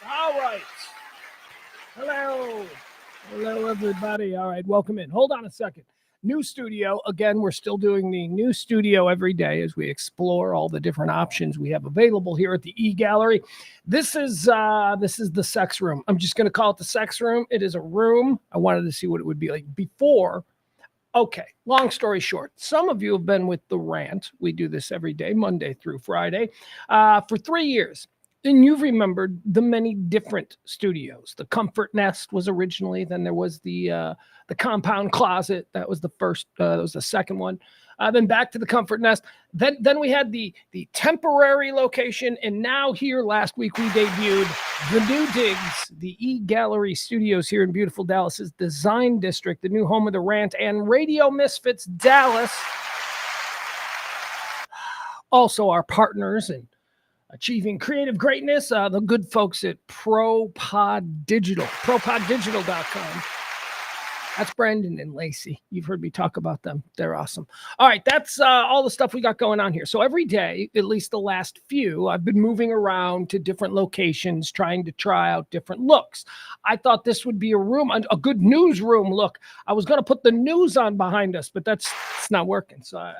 All right. Hello. Hello, everybody. All right, welcome in. Hold on a second. New studio. Again, we're still doing the new studio every day as we explore all the different options we have available here at the E-Gallery. This is the sex room. I'm just going to call it the sex room. It is a room. I wanted to see what it would be like before. Okay, long story short, some of you have been with the Rant. We do this every day, Monday through Friday, for 3 years. And you've remembered the many different studios. The Comfort Nest was originally, then there was the Compound Closet. That was the first, that was the second one. Then back to the Comfort Nest. Then we had the temporary location. And now here last week we debuted the new digs, the E-Gallery Studios here in beautiful Dallas's Design District, the new home of the Rant and Radio Misfits Dallas. Also our partners in achieving creative greatness, the good folks at ProPod Digital, propoddigital.com. That's Brandon and Lacey. You've heard me talk about them. They're awesome. All right, that's all the stuff we got going on here. So every day, at least the last few, I've been moving around to different locations, trying to try out different looks. I thought this would be a room, a good newsroom look. I was going to put the news on behind us, but it's not working. So,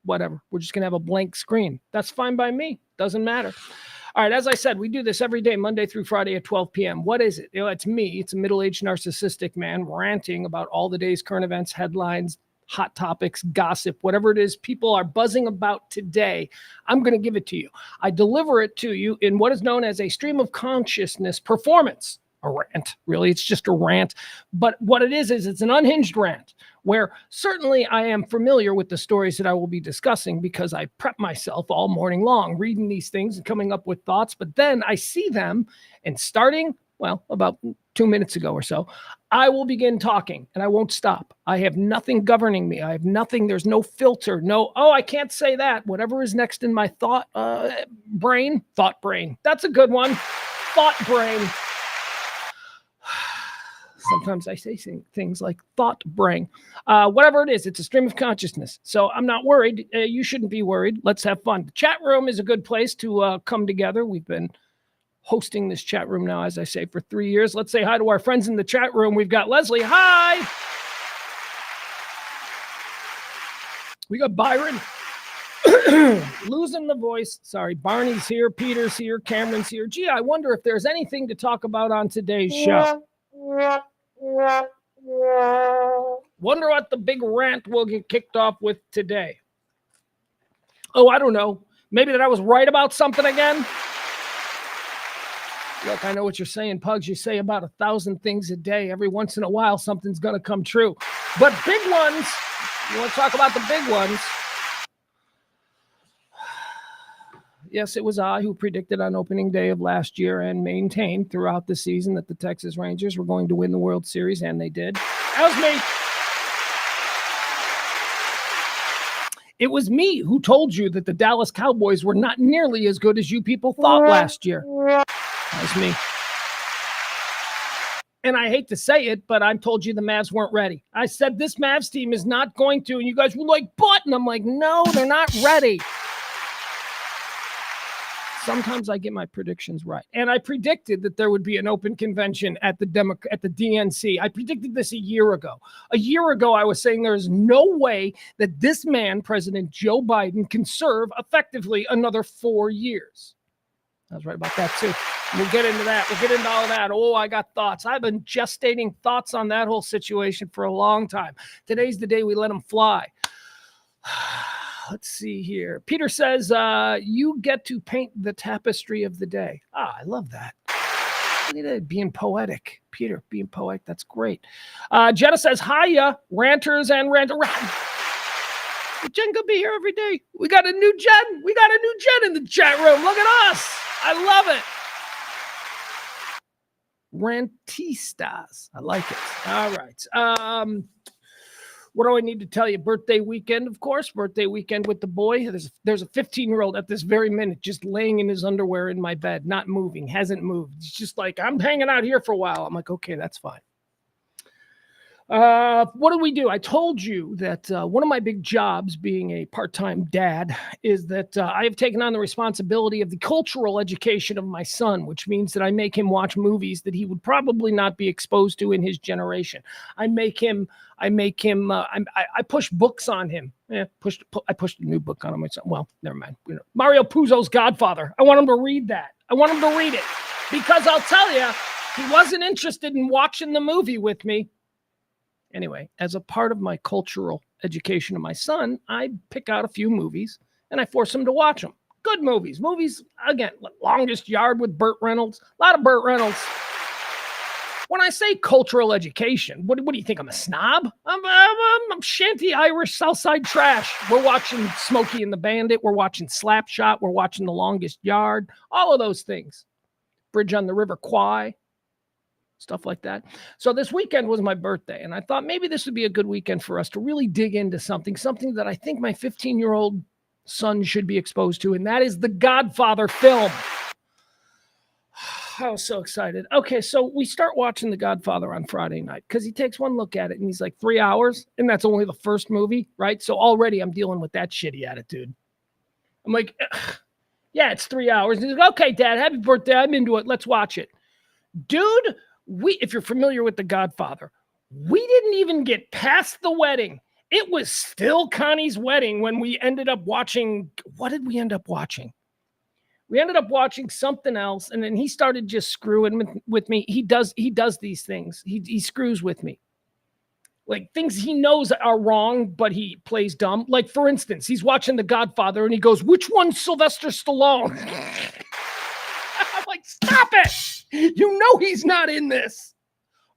whatever. We're just going to have a blank screen. That's fine by me. Doesn't matter. All right, as I said, we do this every day, Monday through Friday at 12 p.m. What is it? It's me. It's a middle-aged narcissistic man ranting about all the day's current events, headlines, hot topics, gossip, whatever it is people are buzzing about today. I'm going to give it to you. I deliver it to you in what is known as a stream of consciousness performance. A rant, really. It's just a rant. But what it is it's an unhinged rant where certainly I am familiar with the stories that I will be discussing because I prep myself all morning long, reading these things and coming up with thoughts. But then I see them and starting, about 2 minutes ago or so, I will begin talking and I won't stop. I have nothing governing me. I have nothing. There's no filter. I can't say that. Whatever is next in my thought brain. That's a good one. Thought brain. Sometimes I say things like thought brain. Whatever it is, it's a stream of consciousness. So I'm not worried. You shouldn't be worried. Let's have fun. The chat room is a good place to come together. We've been hosting this chat room now, as I say, for 3 years. Let's say hi to our friends in the chat room. We've got Leslie. Hi. We got Byron. Losing the voice. Sorry. Barney's here. Peter's here. Cameron's here. Gee, I wonder if there's anything to talk about on today's show. Wonder what the big rant will get kicked off with today. Oh, I don't know. Maybe that I was right about something again. Look, I know what you're saying, Pugs. You say about 1,000 things a day. Every once in a while, something's going to come true. But big ones, you want to talk about the big ones. Yes, it was I who predicted on opening day of last year and maintained throughout the season that the Texas Rangers were going to win the World Series, and they did. That was me. It was me who told you that the Dallas Cowboys were not nearly as good as you people thought last year. That was me. And I hate to say it, but I told you the Mavs weren't ready. I said this Mavs team is not going to, and you guys were like, but, and I'm like, no, they're not ready. Sometimes I get my predictions right. And I predicted that there would be an open convention at the DNC. I predicted this a year ago. A year ago, I was saying there is no way that this man, President Joe Biden, can serve effectively another 4 years. I was right about that, too. We'll get into that. We'll get into all that. Oh, I got thoughts. I've been gestating thoughts on that whole situation for a long time. Today's the day we let them fly. Let's see here. Peter says, you get to paint the tapestry of the day. I love that. Look at that, being poetic. Peter, being poetic, that's great. Jenna says, hiya, ranters and ranter. Jen could be here every day. We got a new Jen. We got a new Jen in the chat room. Look at us. I love it. Rantistas. I like it. All right. What do I need to tell you? Birthday weekend, of course. Birthday weekend with the boy. There's a 15-year-old at this very minute just laying in his underwear in my bed, not moving, hasn't moved. It's just like, I'm hanging out here for a while. I'm like, okay, that's fine. What did we do? I told you that one of my big jobs, being a part-time dad, is that I have taken on the responsibility of the cultural education of my son, which means that I make him watch movies that he would probably not be exposed to in his generation. I push books on him. I pushed a new book on him. Well, never mind. Mario Puzo's Godfather. I want him to read that. I want him to read it because I'll tell you, he wasn't interested in watching the movie with me. Anyway, as a part of my cultural education of my son, I pick out a few movies and I force him to watch them. Good movies. Movies, again, Longest Yard with Burt Reynolds. A lot of Burt Reynolds. When I say cultural education, what do you think? I'm a snob? I'm shanty Irish Southside trash. We're watching Smokey and the Bandit. We're watching Slapshot. We're watching The Longest Yard. All of those things. Bridge on the River Kwai. Stuff like that. So this weekend was my birthday, and I thought maybe this would be a good weekend for us to really dig into something that I think my 15-year-old son should be exposed to, and that is the Godfather film. I was so excited. Okay, so we start watching The Godfather on Friday night because he takes one look at it, and he's like, 3 hours, and that's only the first movie, right? So already I'm dealing with that shitty attitude. I'm like, yeah, it's 3 hours. And he's like, okay, Dad, happy birthday. I'm into it. Let's watch it. Dude, if you're familiar with The Godfather, we didn't even get past the wedding. It was still Connie's wedding when we ended up watching. What did we end up watching? We ended up watching something else, and then he started just screwing with me. He does these things. He screws with me. Like things he knows are wrong, but he plays dumb. Like, for instance, he's watching The Godfather, and he goes, which one's Sylvester Stallone? I'm like, stop it. You know he's not in this.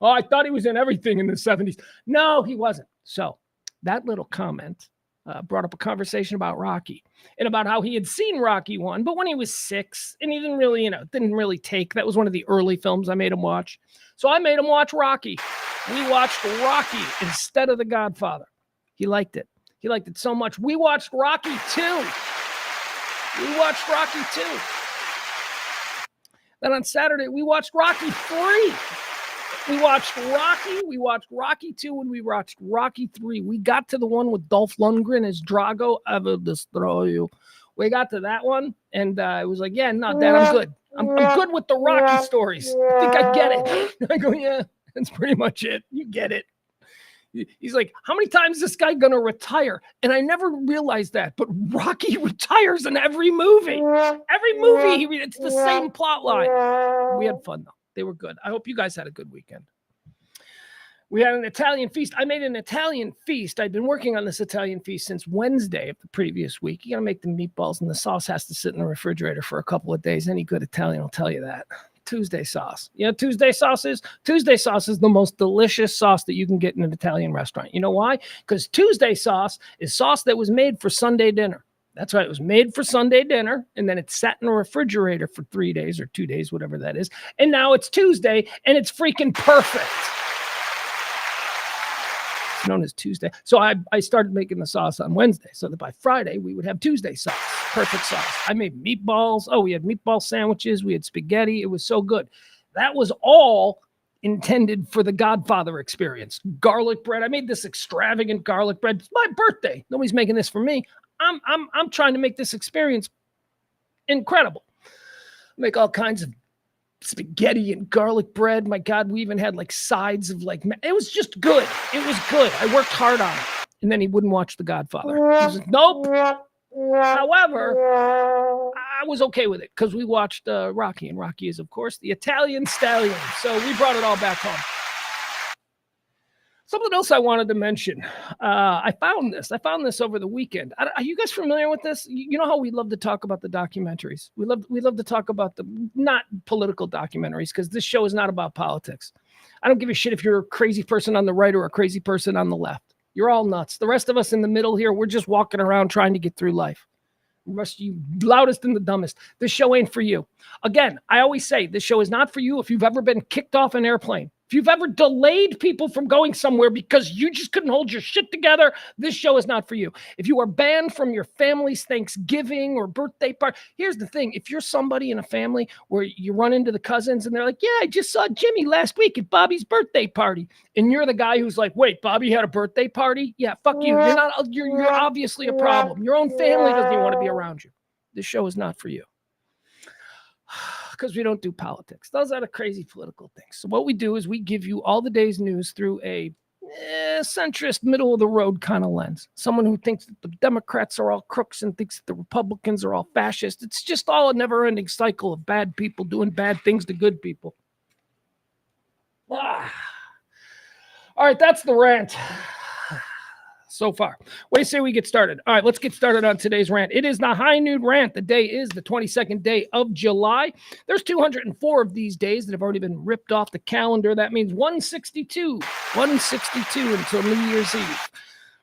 Oh, I thought he was in everything in the 70s. No, he wasn't. So that little comment brought up a conversation about Rocky and about how he had seen Rocky 1, but when he was 6, and he didn't really take. That was one of the early films I made him watch. So I made him watch Rocky. We watched Rocky instead of The Godfather. He liked it. He liked it so much. We watched Rocky 2. Then on Saturday, we watched Rocky 3. We watched Rocky 2, and we watched Rocky 3. We got to the one with Dolph Lundgren as Drago. I will destroy you. We got to that one, and I was like, yeah, no, Dad, I'm good. I'm good with the Rocky stories. I think I get it. I go, yeah, that's pretty much it. You get it. He's like, how many times is this guy going to retire? And I never realized that, but Rocky retires in every movie. Every movie, it's the same plot line. We had fun, though. They were good. I hope you guys had a good weekend. We had an Italian feast. I made an Italian feast. I'd been working on this Italian feast since Wednesday of the previous week. You got to make the meatballs, and the sauce has to sit in the refrigerator for a couple of days. Any good Italian will tell you that. Tuesday sauce. You know what Tuesday sauce is? Tuesday sauce is the most delicious sauce that you can get in an Italian restaurant. You know why? Because Tuesday sauce is sauce that was made for Sunday dinner. That's right. It was made for Sunday dinner, and then it sat in a refrigerator for 3 days or 2 days, whatever that is. And now it's Tuesday, and it's freaking perfect. It's known as Tuesday. So I started making the sauce on Wednesday so that by Friday we would have Tuesday sauce. Perfect sauce. I made meatballs. Oh, we had meatball sandwiches. We had spaghetti. It was so good. That was all intended for the Godfather experience. Garlic bread. I made this extravagant garlic bread. It's my birthday. Nobody's making this for me. I'm trying to make this experience incredible. Make all kinds of spaghetti and garlic bread. My God, we even had like sides of like, it was just good. It was good. I worked hard on it. And then he wouldn't watch The Godfather. He was like, nope. However, I was okay with it because we watched Rocky, and Rocky is, of course, the Italian stallion. So we brought it all back home. Something else I wanted to mention. I found this over the weekend. Are you guys familiar with this? You know how we love to talk about the documentaries. We love to talk about the not political documentaries because this show is not about politics. I don't give a shit if you're a crazy person on the right or a crazy person on the left. You're all nuts. The rest of us in the middle here, we're just walking around trying to get through life. The rest of you, loudest and the dumbest. This show ain't for you. Again, I always say this show is not for you if you've ever been kicked off an airplane. If you've ever delayed people from going somewhere because you just couldn't hold your shit together, this show is not for you. If you are banned from your family's Thanksgiving or birthday party, here's the thing. If you're somebody in a family where you run into the cousins and they're like, yeah, I just saw Jimmy last week at Bobby's birthday party. And you're the guy who's like, wait, Bobby had a birthday party? Yeah, fuck you. You're obviously a problem. Your own family doesn't even want to be around you. This show is not for you. Because we don't do politics. Those are the crazy political things. So what we do is we give you all the day's news through a centrist, middle-of-the-road kind of lens. Someone who thinks that the Democrats are all crooks and thinks that the Republicans are all fascist. It's just all a never-ending cycle of bad people doing bad things to good people. All right, that's the rant. So far. What do you say we get started? All right, let's get started on today's rant. It is the High Noon Rant. The day is the 22nd day of July. There's 204 of these days that have already been ripped off the calendar. That means 162 until New Year's Eve.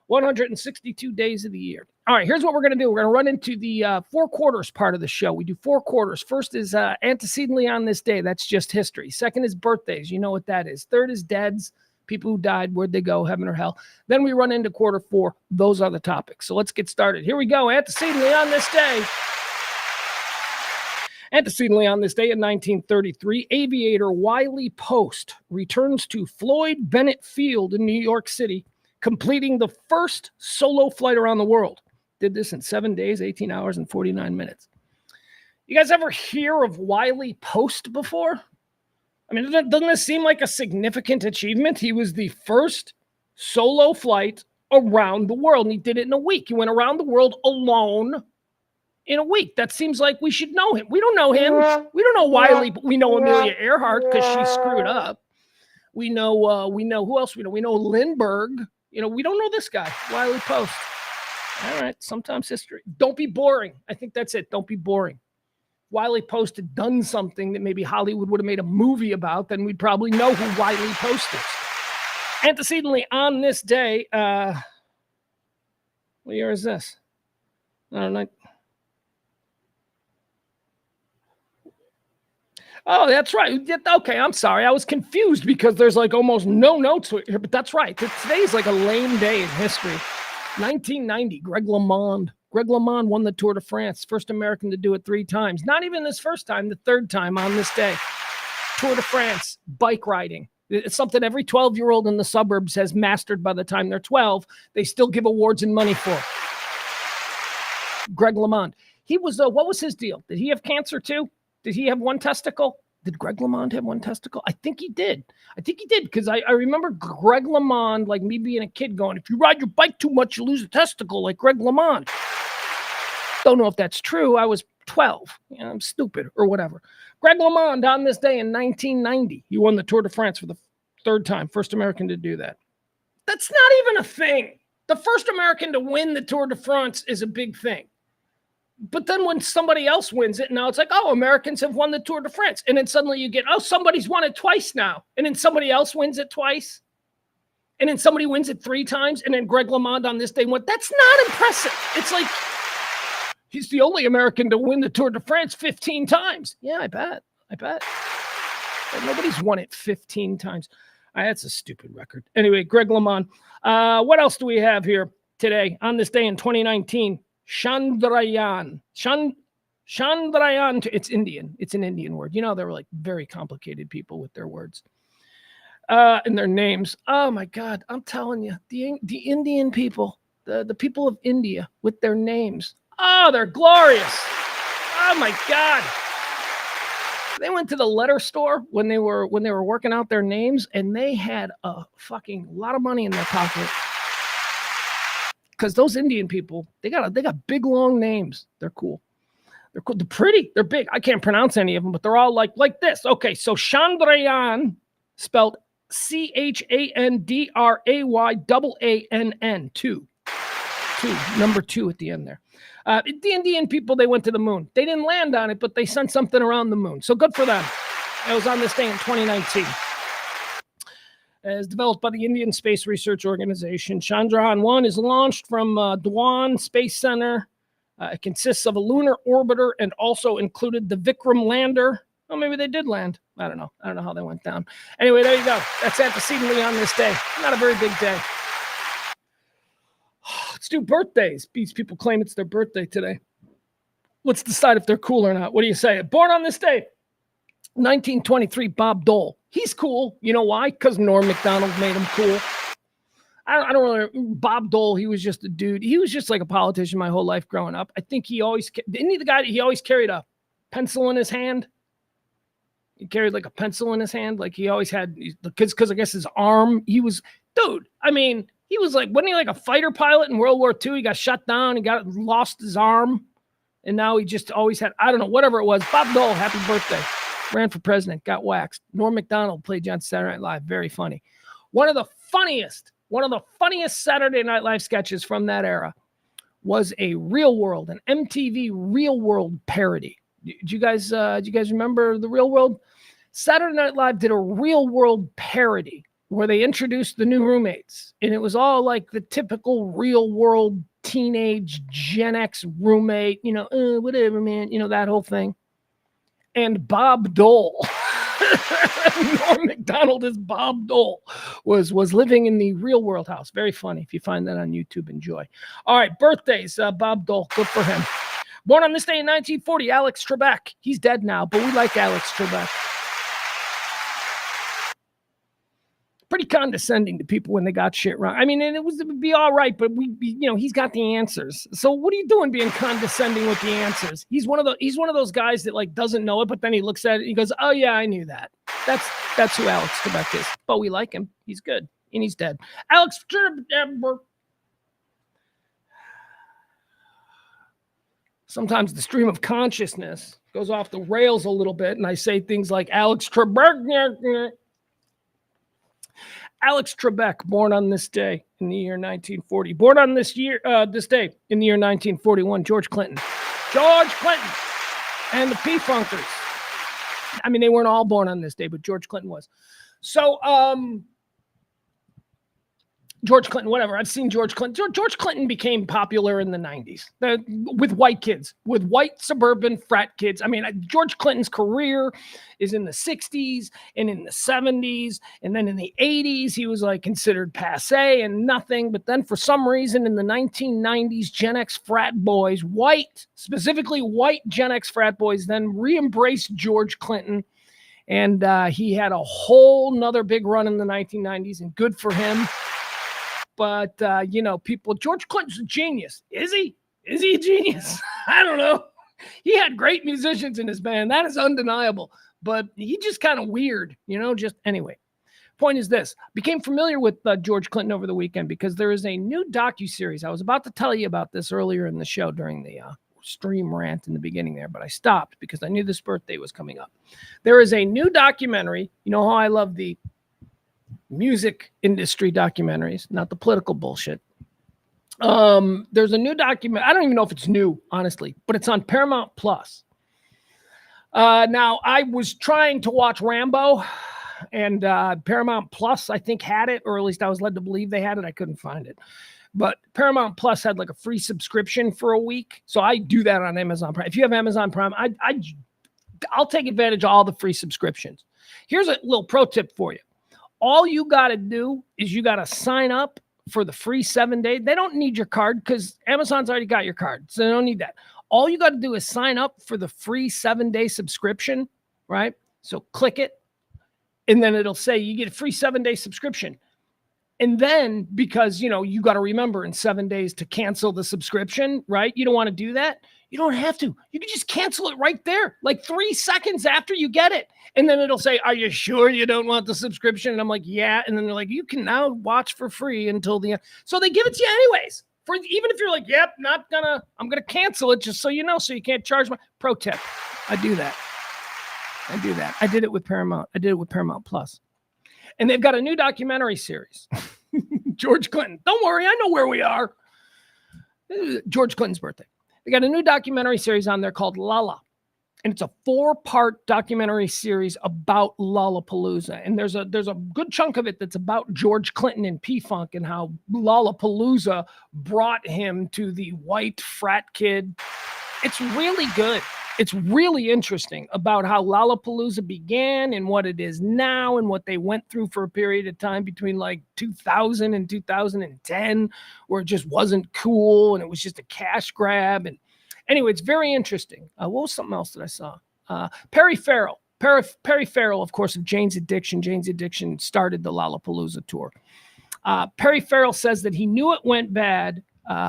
162 days of the year. All right, here's what we're going to do. We're going to run into the 4 quarters part of the show. We do 4 quarters. First is antecedently on this day. That's just history. Second is birthdays. You know what that is. Third is deads. People who died, where'd they go, heaven or hell? Then we run into quarter 4. Those are the topics. So let's get started. Here we go. Antecedently on this day. Antecedently on this day in 1933, aviator Wiley Post returns to Floyd Bennett Field in New York City, completing the first solo flight around the world. Did this in 7 days, 18 hours, and 49 minutes. You guys ever hear of Wiley Post before? I mean, doesn't this seem like a significant achievement? He was the first solo flight around the world, and he did it in a week. He went around the world alone in a week. That seems like we should know him. We don't know him. We don't know Wiley, but we know Amelia Earhart because she screwed up. We know who else we know. We know Lindbergh. You know, we don't know this guy, Wiley Post. All right, sometimes history. Don't be boring. I think that's it. Don't be boring. Wiley Post had done something that maybe Hollywood would have made a movie about, then we'd probably know who Wiley Post is. Antecedently on this day, what year is this? I don't know. Oh, that's right. Okay, I'm sorry. I was confused because there's like almost no notes here, but that's right. Today's like a lame day in history. 1990, Greg LeMond. Greg LeMond won the Tour de France, first American to do it 3 times. Not even this first time, the 3rd time on this day. Tour de France, bike riding. It's something every 12-year-old in the suburbs has mastered by the time they're 12. They still give awards and money for. Greg LeMond. He was, what was his deal? Did he have cancer too? Did he have 1 testicle? Did Greg LeMond have 1 testicle? I think he did. Because I remember Greg LeMond, like me being a kid, going, if you ride your bike too much, you lose a testicle like Greg LeMond. Don't know if that's true. I was 12. You know, I'm stupid or whatever. Greg LeMond on this day in 1990, he won the Tour de France for the 3rd time. First American to do that. That's not even a thing. The first American to win the Tour de France is a big thing. But then when somebody else wins it, now it's like, oh, Americans have won the Tour de France. And then suddenly you get, oh, somebody's won it twice now. And then somebody else wins it twice. And then somebody wins it 3 times. And then Greg LeMond on this day went, that's not impressive. It's like, he's the only American to win the Tour de France 15 times. Yeah, I bet. But nobody's won it 15 times. That's a stupid record. Anyway, Greg LeMond. What else do we have here today on this day in 2019? Chandrayaan. Chandrayaan. It's Indian. It's an Indian word. You know, they were like very complicated people with their words and their names. Oh, my God. I'm telling you, the Indian people, the people of India with their names. Oh, they're glorious. Oh, my God. They went to the letter store when they were working out their names, and they had a fucking lot of money in their pocket. Because those Indian people, they got big, long names. They're cool. They're cool. They're pretty. They're big. I can't pronounce any of them, but they're all like this. Okay, so Chandrayaan, spelled Chandrayaan, 2. Number 2 at the end there. The Indian people, they went to the moon. They didn't land on it, but they sent something around the moon. So good for them. It was on this day in 2019. As developed by the Indian Space Research Organization, Chandrayaan-1 is launched from Dhawan Space Center. It consists of a lunar orbiter and also included the Vikram lander. Well, maybe they did land. I don't know. I don't know how they went down. Anyway, there you go. That's antecedently on this day. Not a very big day. Let's do birthdays. These people claim it's their birthday today. Let's decide if they're cool or not. What do you say? Born on this day, 1923, Bob Dole. He's cool. You know why? Because Norm Macdonald made him cool. I don't really. Bob Dole, he was just a dude. He was just like a politician my whole life growing up. I think he always, didn't he the guy, he always carried a pencil in his hand? He carried like a pencil in his hand. Like he always had, because I guess his arm, he was, dude, I mean, he was like, wasn't he like a fighter pilot in World War II? He got shut down. He lost his arm. And now he just always had, I don't know, whatever it was. Bob Dole, happy birthday. Ran for president, got waxed. Norm Macdonald played John Saturday Night Live. Very funny. One of the funniest Saturday Night Live sketches from that era was a Real World, an MTV Real World parody. Did you guys remember the Real World? Saturday Night Live did a Real World parody where they introduced the new roommates, and it was all like the typical Real World teenage Gen X roommate, whatever, man, that whole thing. And Bob Dole, Norm Macdonald as Bob Dole, was living in the Real World house. Very funny. If you find that on YouTube, enjoy. All right, birthdays. Bob Dole, good for him. Born on this day in 1940, Alex Trebek. He's dead now, but we like Alex Trebek. Pretty condescending to people when they got shit wrong. I mean, it would be all right, but he's got the answers. So what are you doing being condescending with the answers? He's one of those guys that like doesn't know it, but then he looks at it and he goes, "Oh yeah, I knew that." That's who Alex Trebek is. But we like him. He's good, and he's dead. Alex Trebek. Sometimes the stream of consciousness goes off the rails a little bit, and I say things like Alex Trebek. Alex Trebek, born on this day in the year 1940. Born on this day in the year 1941, George Clinton. George Clinton and the P-Funkers. I mean, they weren't all born on this day, but George Clinton was. So, George Clinton, whatever. I've seen George Clinton. George Clinton became popular in the 90s with white kids, with white suburban frat kids. I mean, George Clinton's career is in the 60s and in the 70s. And then in the 80s, he was like considered passe and nothing. But then for some reason in the 1990s, Gen X frat boys, specifically white Gen X frat boys, then re-embraced George Clinton. And he had a whole nother big run in the 1990s, and good for him. But, George Clinton's a genius. Is he? Is he a genius? I don't know. He had great musicians in his band. That is undeniable. But he just kind of weird, anyway. Point is this. Became familiar with George Clinton over the weekend because there is a new docuseries. I was about to tell you about this earlier in the show during the stream rant in the beginning there, but I stopped because I knew this birthday was coming up. There is a new documentary. You know how I love the music industry documentaries, not the political bullshit. There's a new document. I don't even know if it's new, honestly, but it's on Paramount Plus. Now I was trying to watch Rambo, and Paramount Plus, I think, had it, or at least I was led to believe they had it. I couldn't find it, but Paramount Plus had like a free subscription for a week. So I do that on Amazon Prime. If you have Amazon Prime, I'll take advantage of all the free subscriptions. Here's a little pro tip for you. All you got to do is you got to sign up for the free 7 day. They don't need your card because Amazon's already got your card. So they don't need that. All you got to do is sign up for the free 7 day subscription, right? So click it, and then it'll say you get a free 7 day subscription. And then because, you got to remember in 7 days to cancel the subscription, right? You don't want to do that. You don't have to. You can just cancel it right there, like 3 seconds after you get it. And then it'll say, "Are you sure you don't want the subscription?" And I'm like, "Yeah." And then they're like, "You can now watch for free until the end." So they give it to you anyways. Even if you're like, "Yep, I'm going to cancel it just so you know, so you can't charge my." Pro tip. I do that. I did it with Paramount. I did it with Paramount Plus. And they've got a new documentary series. George Clinton. Don't worry, I know where we are. George Clinton's birthday. They got a new documentary series on there called Lala. And it's a 4-part documentary series about Lollapalooza. And there's a good chunk of it that's about George Clinton and P-Funk and how Lollapalooza brought him to the white frat kid. It's really good. It's really interesting about how Lollapalooza began and what it is now and what they went through for a period of time between like 2000 and 2010, where it just wasn't cool and it was just a cash grab. And anyway, it's very interesting. What was something else that I saw? Perry Farrell. Perry Farrell, of course, of Jane's Addiction. Jane's Addiction started the Lollapalooza tour. Perry Farrell says that he knew it went bad.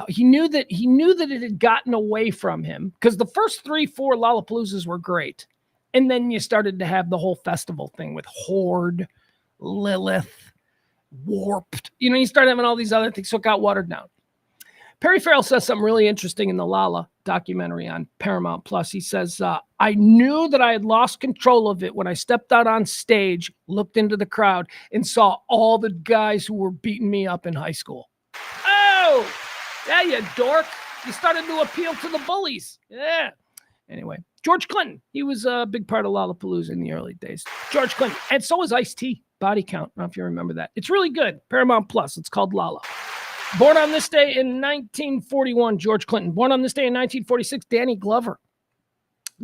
He knew that it had gotten away from him because the first 3-4 Lollapaloozas were great. And then you started to have the whole festival thing with Horde, Lilith, Warped. You started having all these other things, so it got watered down. Perry Farrell says something really interesting in the Lala documentary on Paramount Plus. He says, I knew that I had lost control of it when I stepped out on stage, looked into the crowd, and saw all the guys who were beating me up in high school. Oh! Yeah, you dork. You started to appeal to the bullies. Yeah. Anyway, George Clinton. He was a big part of Lollapalooza in the early days. George Clinton. And so was Ice-T. Body Count. I don't know if you remember that. It's really good. Paramount Plus. It's called Lala. Born on this day in 1941, George Clinton. Born on this day in 1946, Danny Glover.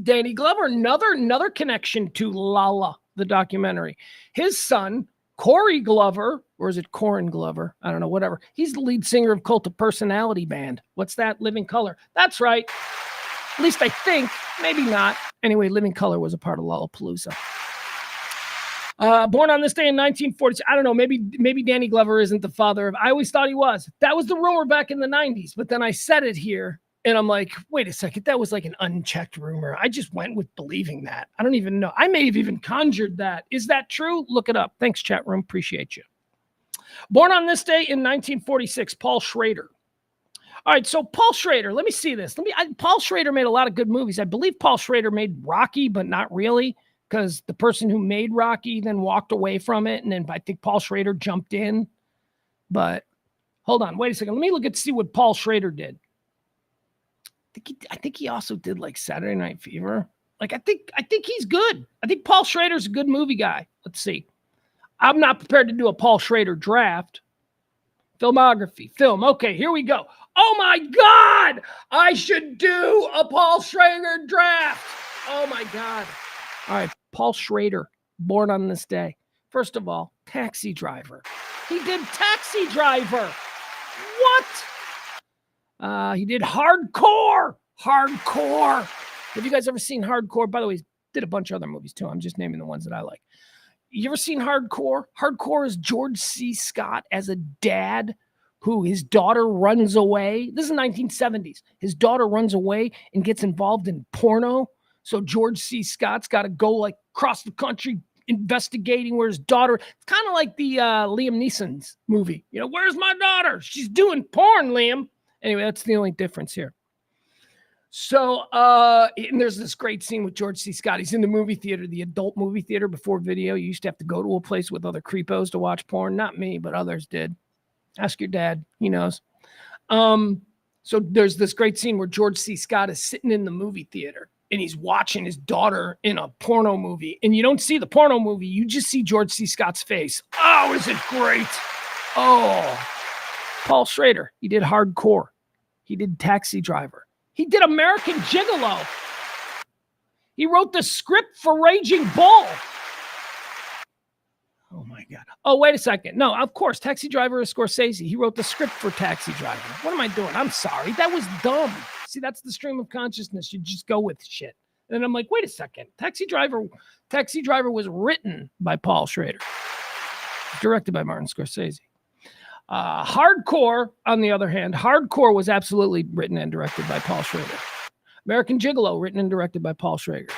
Danny Glover, another connection to Lala, the documentary. His son, Corey Glover, or is it Corin Glover? I don't know, whatever. He's the lead singer of Cult of Personality band. What's that? Living Color. That's right. At least I think. Maybe not. Anyway, Living Color was a part of Lollapalooza. Born on this day in 1940. I don't know. Maybe Danny Glover isn't the father of. I always thought he was. That was the rumor back in the 90s. But then I said it here, and I'm like, wait a second. That was like an unchecked rumor. I just went with believing that. I don't even know. I may have even conjured that. Is that true? Look it up. Thanks, chat room. Appreciate you. Born on this day in 1946, Paul Schrader. All right, so Paul Schrader, let me see this. Paul Schrader made a lot of good movies. I believe Paul Schrader made Rocky, but not really, because the person who made Rocky then walked away from it, and then I think Paul Schrader jumped in. But hold on, wait a second. Let me look at see what Paul Schrader did. I think he also did like Saturday Night Fever. Like I think he's good. I think Paul Schrader's a good movie guy. Let's see. I'm not prepared to do a Paul Schrader draft. Filmography, film. Okay, here we go. Oh my God! I should do a Paul Schrader draft. Oh my God. All right, Paul Schrader, born on this day. First of all, Taxi Driver. He did Taxi Driver. What? He did Hardcore. Hardcore. Have you guys ever seen Hardcore? By the way, he did a bunch of other movies too. I'm just naming the ones that I like. You ever seen Hardcore? Hardcore is George C. Scott as a dad who his daughter runs away. This is 1970s. His daughter runs away and gets involved in porno. So George C. Scott's got to go like across the country investigating where his daughter. It's kind of like the Liam Neeson's movie. Where's my daughter? She's doing porn, Liam. Anyway, that's the only difference here. So, and there's this great scene with George C. Scott. He's in the movie theater, the adult movie theater before video. You used to have to go to a place with other creepos to watch porn. Not me, but others did. Ask your dad. He knows. So there's this great scene where George C. Scott is sitting in the movie theater and he's watching his daughter in a porno movie. And you don't see the porno movie. You just see George C. Scott's face. Oh, is it great? Oh, Paul Schrader. He did Hardcore. He did Taxi Driver. He did American Gigolo. He wrote the script for Raging Bull. Oh, my God. Oh, wait a second. No, of course, Taxi Driver is Scorsese. He wrote the script for Taxi Driver. What am I doing? I'm sorry. That was dumb. See, that's the stream of consciousness. You just go with shit. And I'm like, wait a second. Taxi Driver was written by Paul Schrader. Directed by Martin Scorsese. Hardcore, on the other hand, Hardcore was absolutely written and directed by Paul Schrader. American Gigolo, written and directed by Paul Schrader.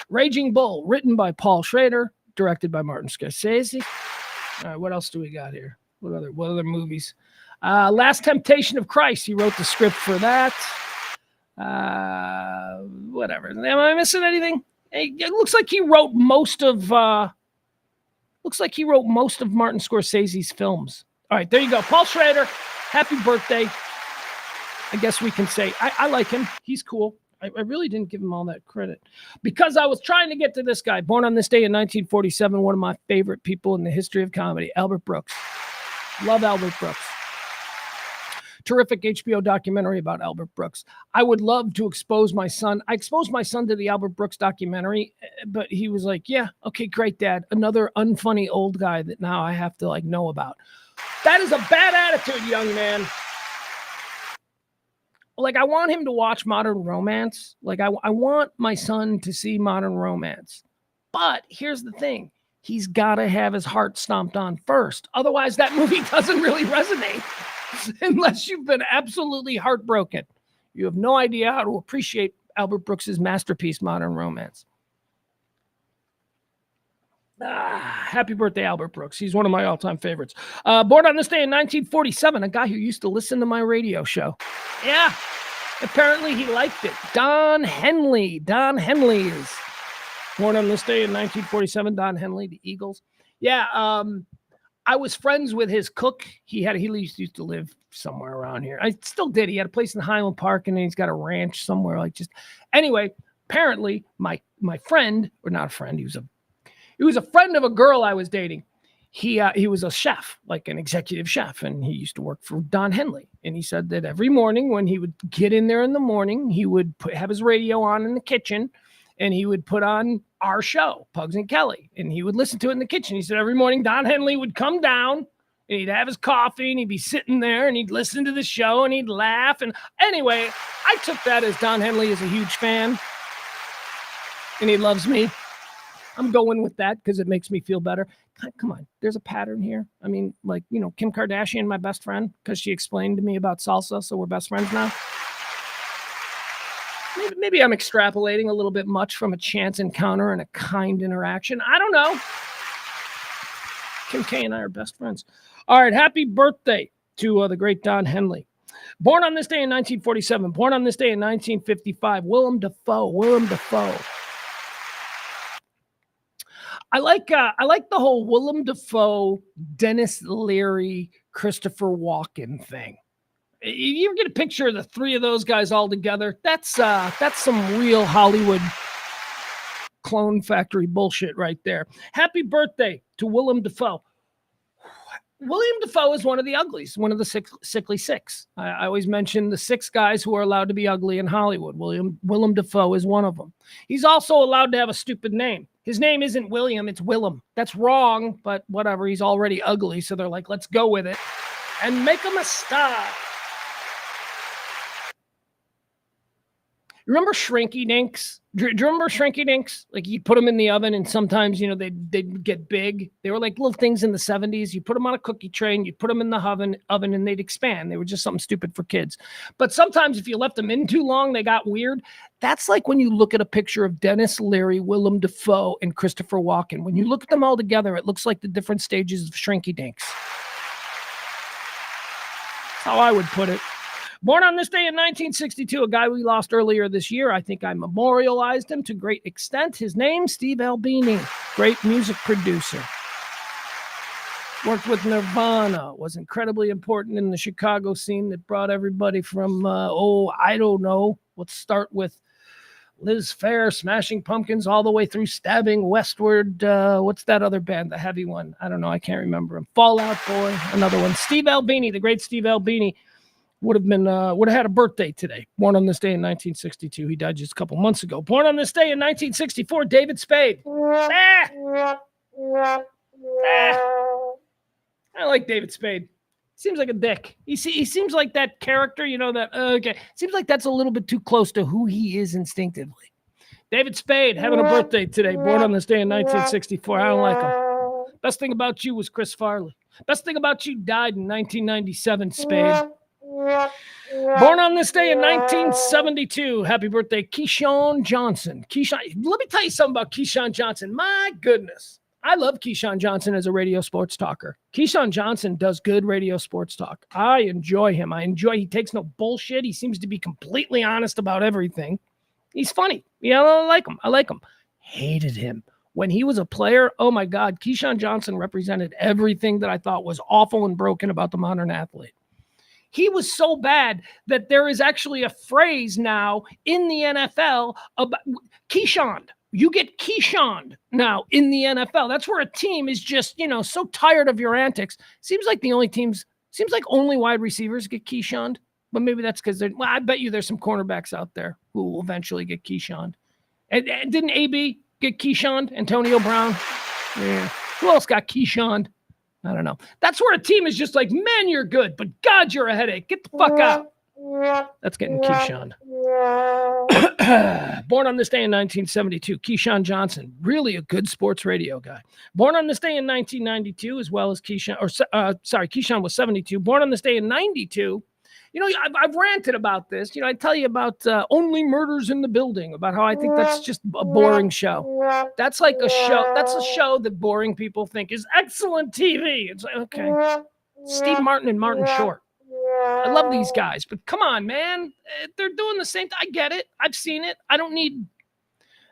Raging Bull, written by Paul Schrader, directed by Martin Scorsese. All right, what else do we got here? What other movies? Last Temptation of Christ, he wrote the script for that. Whatever. Am I missing anything? It looks like he wrote most of Martin Scorsese's films. All right, there you go. Paul Schrader, happy birthday. I guess we can say. I like him. He's cool. I really didn't give him all that credit because I was trying to get to this guy. Born on this day in 1947, one of my favorite people in the history of comedy, Albert Brooks. Love Albert Brooks. Terrific HBO documentary about Albert Brooks. I would love to expose my son. I exposed my son to the Albert Brooks documentary, but he was like, yeah, okay, great, Dad. Another unfunny old guy that now I have to like know about. That is a bad attitude, young man. Like, I want him to watch Modern Romance. Like, I want my son to see Modern Romance. But here's the thing. He's got to have his heart stomped on first. Otherwise, that movie doesn't really resonate unless you've been absolutely heartbroken. You have no idea how to appreciate Albert Brooks's masterpiece, Modern Romance. Happy birthday, Albert Brooks. He's one of my all-time favorites. Born on this day in 1947, a guy who used to listen to my radio show. Yeah, apparently he liked it. Don Henley. Don Henley is born on this day in 1947. Don Henley, the Eagles. Yeah, I was friends with his cook. He used to live somewhere around here. I still did. He had a place in Highland Park, and then he's got a ranch somewhere. Anyway, apparently my friend, or not a friend, he was a friend of a girl I was dating. He was a chef, like an executive chef, and he used to work for Don Henley. And he said that every morning when he would get in there in the morning, he would have his radio on in the kitchen, and he would put on our show, Pugs and Kelly, and he would listen to it in the kitchen. He said every morning Don Henley would come down, and he'd have his coffee, and he'd be sitting there, and he'd listen to the show, and he'd laugh. And anyway, I took that as Don Henley is a huge fan, and he loves me. I'm going with that because it makes me feel better. God, come on, there's a pattern here. I mean, like, Kim Kardashian, my best friend, because she explained to me about salsa, so we're best friends now. Maybe I'm extrapolating a little bit much from a chance encounter and a kind interaction. I don't know. Kim K and I are best friends. All right, happy birthday to the great Don Henley. Born on this day in 1947. Born on this day in 1955. Willem Dafoe. I like the whole Willem Dafoe, Dennis Leary, Christopher Walken thing. You ever get a picture of the three of those guys all together? That's some real Hollywood clone factory bullshit right there. Happy birthday to Willem Dafoe. William Dafoe is one of the uglies, one of the sickly six. I always mention the six guys who are allowed to be ugly in Hollywood. Willem Dafoe is one of them. He's also allowed to have a stupid name. His name isn't William, it's Willem. That's wrong, but whatever. He's already ugly, so they're like, let's go with it and make him a star. Remember Shrinky Dinks? Do you remember Shrinky Dinks? Like, you put them in the oven, and sometimes, they'd get big. They were like little things in the 70s. You put them on a cookie tray, and you put them in the oven, and they'd expand. They were just something stupid for kids. But sometimes if you left them in too long, they got weird. That's like when you look at a picture of Dennis Leary, Willem Dafoe, and Christopher Walken. When you look at them all together, it looks like the different stages of Shrinky Dinks. That's how I would put it. Born on this day in 1962, a guy we lost earlier this year. I think I memorialized him to great extent. His name, Steve Albini, great music producer. Worked with Nirvana, was incredibly important in the Chicago scene that brought everybody from, I don't know. Let's start with Liz Phair, Smashing Pumpkins, all the way through Stabbing Westward. What's that other band, the heavy one? I don't know. I can't remember him. Fall Out Boy, another one. Steve Albini, the great Steve Albini. Would have had a birthday today. Born on this day in 1962. He died just a couple months ago. Born on this day in 1964, David Spade. I like David Spade. Seems like a dick. He seems like that character, seems like that's a little bit too close to who he is instinctively. David Spade having a birthday today. Born on this day in 1964. I don't like him. Best thing about you was Chris Farley. Best thing about you died in 1997, Spade. Born on this day in 1972. Happy birthday, Keyshawn Johnson. Let me tell you something about Keyshawn Johnson. My goodness. I love Keyshawn Johnson as a radio sports talker. Keyshawn Johnson does good radio sports talk. I enjoy him. He takes no bullshit. He seems to be completely honest about everything. He's funny. I like him. Hated him. When he was a player, oh my God, Keyshawn Johnson represented everything that I thought was awful and broken about the modern athlete. He was so bad that there is actually a phrase now in the NFL about Keyshawn. You get Keyshawned now in the NFL. That's where a team is just, so tired of your antics. Seems like the only teams Seems like only wide receivers get Keyshawned, but maybe that's because I bet you there's some cornerbacks out there who will eventually get Keyshawned. And didn't AB get Keyshawned? Antonio Brown? Yeah. Who else got Keyshawned? I don't know. That's where a team is just like, man, you're good, but God, you're a headache. Get the fuck out. That's getting Keyshawned. Born on this day in 1972, Keyshawn Johnson, really a good sports radio guy. Born on this day in 1992, as well as Keyshawn was 72. Born on this day in 92. You know, I've ranted about this. You know, I tell you about Only Murders in the Building, about how I think that's just a boring show. That's like a show. That's a show that boring people think is excellent TV. It's like, okay. Steve Martin and Martin Short. I love these guys, but come on, man. They're doing the same thing. I get it. I've seen it. I don't need...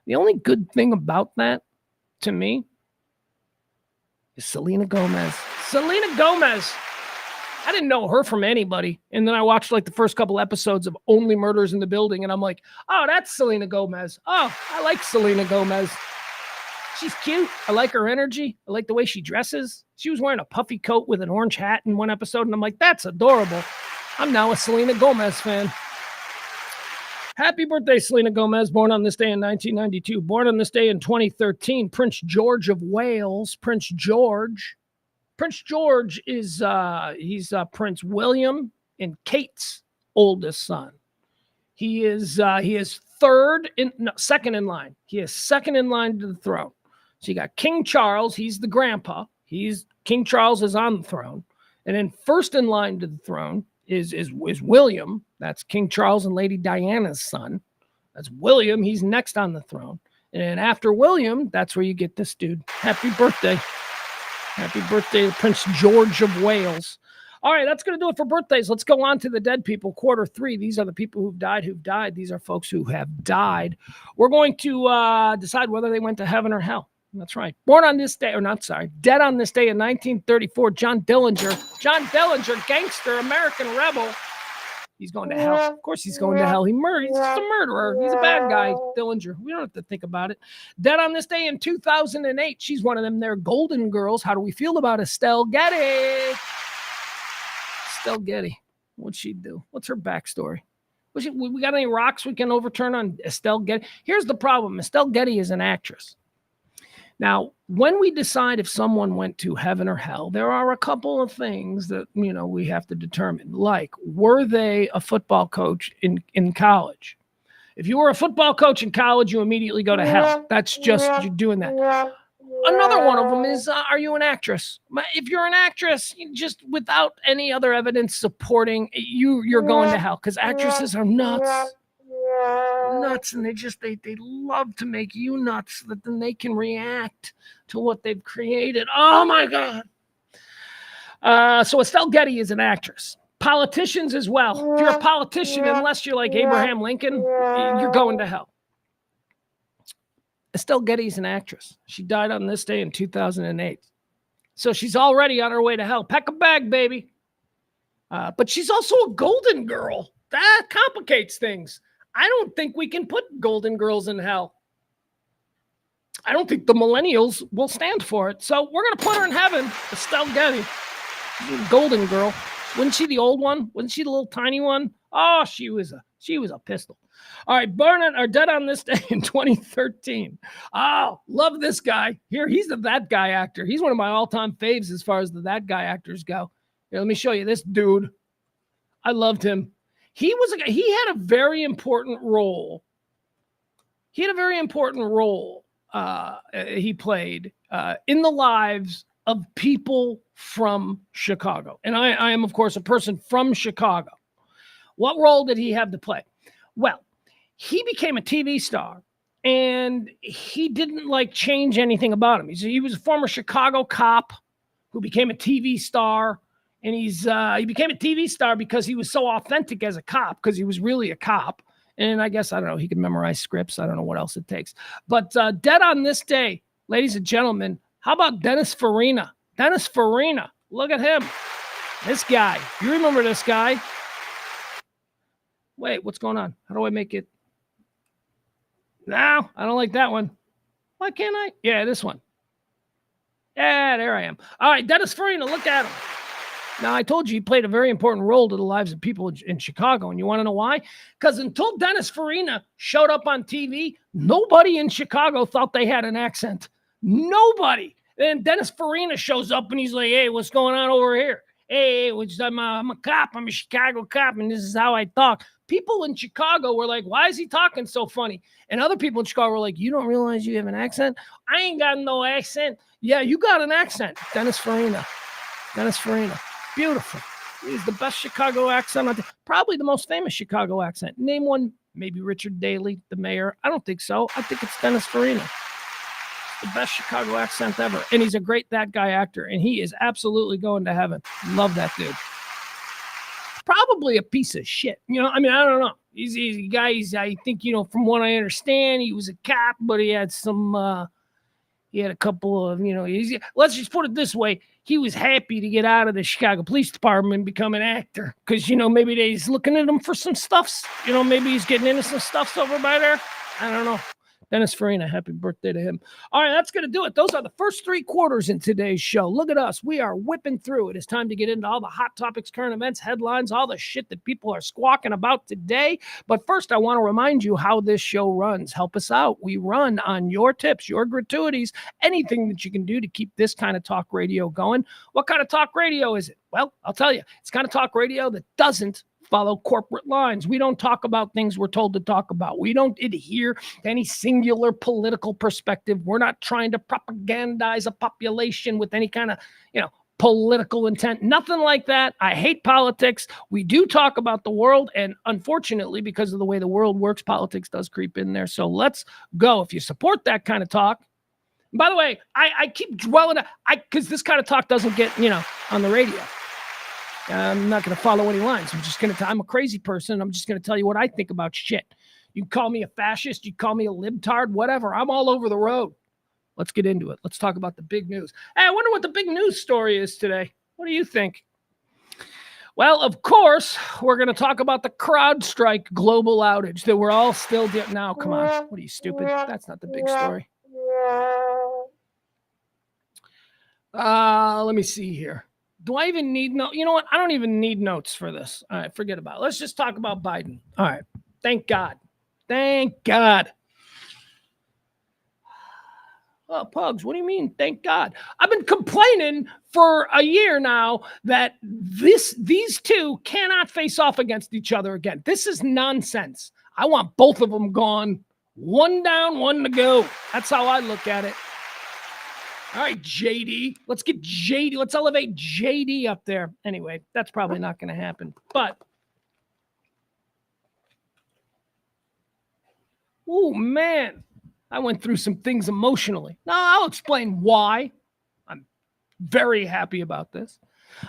The only good thing about that, to me, is Selena Gomez. Selena Gomez. I didn't know her from anybody. And then I watched like the first couple episodes of Only Murders in the Building, and I'm like, oh, that's Selena Gomez. Oh, I like Selena Gomez. She's cute. I like her energy. I like the way she dresses. She was wearing a puffy coat with an orange hat in one episode, and I'm like, that's adorable. I'm now a Selena Gomez fan. Happy birthday, Selena Gomez, born on this day in 1992. Born on this day in 2013, Prince George of Wales. Prince George is he's Prince William and Kate's oldest son. He is second in line. He is second in line to the throne. So you got King Charles. He's the grandpa. King Charles is on the throne, and then first in line to the throne is William. That's King Charles and Lady Diana's son. That's William. He's next on the throne, and then after William, that's where you get this dude. Happy birthday. Happy birthday to Prince George of Wales. All right, that's going to do it for birthdays. Let's go on to the dead people. Quarter three. These are the people who've died. These are folks who have died. We're going to decide whether they went to heaven or hell. That's right. Dead on this day in 1934, John Dillinger, gangster, American rebel. He's going to hell. Of course he's going to hell. He's a murderer. He's a bad guy, Dillinger. We don't have to think about it. Dead on this day in 2008. She's one of them there golden girls. How do we feel about Estelle Getty? Estelle Getty. What'd she do? What's her backstory? We got any rocks we can overturn on Estelle Getty? Here's the problem. Estelle Getty is an actress. Now, when we decide if someone went to heaven or hell, there are a couple of things that, we have to determine. Like, were they a football coach in college? If you were a football coach in college, you immediately go to hell. That's just, you're doing that. Another one of them is, are you an actress? If you're an actress, just without any other evidence supporting you're going to hell, because actresses are nuts, and they love to make you nuts, that then they can react to what they've created. Oh my God. So Estelle Getty is an actress. Politicians as well. If you're a politician, unless you're like Abraham Lincoln, you're going to hell. Estelle Getty's an actress. She died on this day in 2008. So she's already on her way to hell. Pack a bag, baby. But she's also a golden girl. That complicates things. I don't think we can put golden girls in hell. I don't think the millennials will stand for it. So we're going to put her in heaven, Estelle Getty. She's a golden girl. Wasn't she the old one? Wasn't she the little tiny one? Oh, she was a pistol. All right, dead on this day in 2013. Oh, love this guy. Here, he's the That Guy actor. He's one of my all-time faves as far as the That Guy actors go. Here, let me show you this dude. I loved him. He had a very important role. He played in the lives of people from Chicago. And I am, of course, a person from Chicago. What role did he have to play? Well, he became a TV star, and he didn't change anything about him. He was a former Chicago cop who became a TV star. And he became a TV star because he was so authentic as a cop, because he was really a cop. And I guess, I don't know, he could memorize scripts. I don't know what else it takes. But dead on this day, ladies and gentlemen, how about Dennis Farina? Dennis Farina, look at him. This guy. You remember this guy? Wait, what's going on? How do I make it? No, I don't like that one. Why can't I? Yeah, this one. Yeah, there I am. All right, Dennis Farina, look at him. Now, I told you he played a very important role to the lives of people in Chicago. And you want to know why? Because until Dennis Farina showed up on TV, nobody in Chicago thought they had an accent. Nobody. Then Dennis Farina shows up and he's like, hey, what's going on over here? Hey, I'm a cop. I'm a Chicago cop, and this is how I talk. People in Chicago were like, why is he talking so funny? And other people in Chicago were like, you don't realize you have an accent? I ain't got no accent. Yeah, you got an accent. Dennis Farina. Beautiful. He's the best Chicago accent. Probably the most famous Chicago accent. Name one. Maybe Richard Daley, the mayor. I don't think so. I think it's Dennis Farina. The best Chicago accent ever. And he's a great that guy actor. And he is absolutely going to heaven. Love that dude. Probably a piece of shit. I don't know. He's a guy. I think, from what I understand, he was a cop, but he had some... He had a couple of, let's just put it this way. He was happy to get out of the Chicago Police Department and become an actor. Because, maybe he's looking at him for some stuffs. Maybe he's getting into some stuffs over by there. I don't know. Dennis Farina, happy birthday to him. All right, that's going to do it. Those are the first 3 quarters in today's show. Look at us. We are whipping through. It is time to get into all the hot topics, current events, headlines, all the shit that people are squawking about today. But first, I want to remind you how this show runs. Help us out. We run on your tips, your gratuities, anything that you can do to keep this kind of talk radio going. What kind of talk radio is it? Well, I'll tell you. It's kind of talk radio that doesn't follow corporate lines. We don't talk about things we're told to talk about. We don't adhere to any singular political perspective. We're not trying to propagandize a population with any kind of, political intent. Nothing like that. I hate politics. We do talk about the world, and unfortunately, because of the way the world works, politics does creep in there. So let's go. If you support that kind of talk, by the way, I keep dwelling, because this kind of talk doesn't get, on the radio. I'm not going to follow any lines. I'm a crazy person. I'm just going to tell you what I think about shit. You call me a fascist. You call me a libtard, whatever. I'm all over the road. Let's get into it. Let's talk about the big news. Hey, I wonder what the big news story is today. What do you think? Well, of course, we're going to talk about the CrowdStrike global outage that we're all still doing. Now, come on. What are you, stupid? That's not the big story. Let me see here. Do I even need notes? You know what? I don't even need notes for this. All right, forget about it. Let's just talk about Biden. All right. Thank God. Thank God. Oh, Pugs, what do you mean? Thank God. I've been complaining for a year now that these two cannot face off against each other again. This is nonsense. I want both of them gone. One down, one to go. That's how I look at it. All right, JD. Let's get JD. Let's elevate JD up there. Anyway, that's probably not going to happen. But, oh, man. I went through some things emotionally. Now, I'll explain why. I'm very happy about this.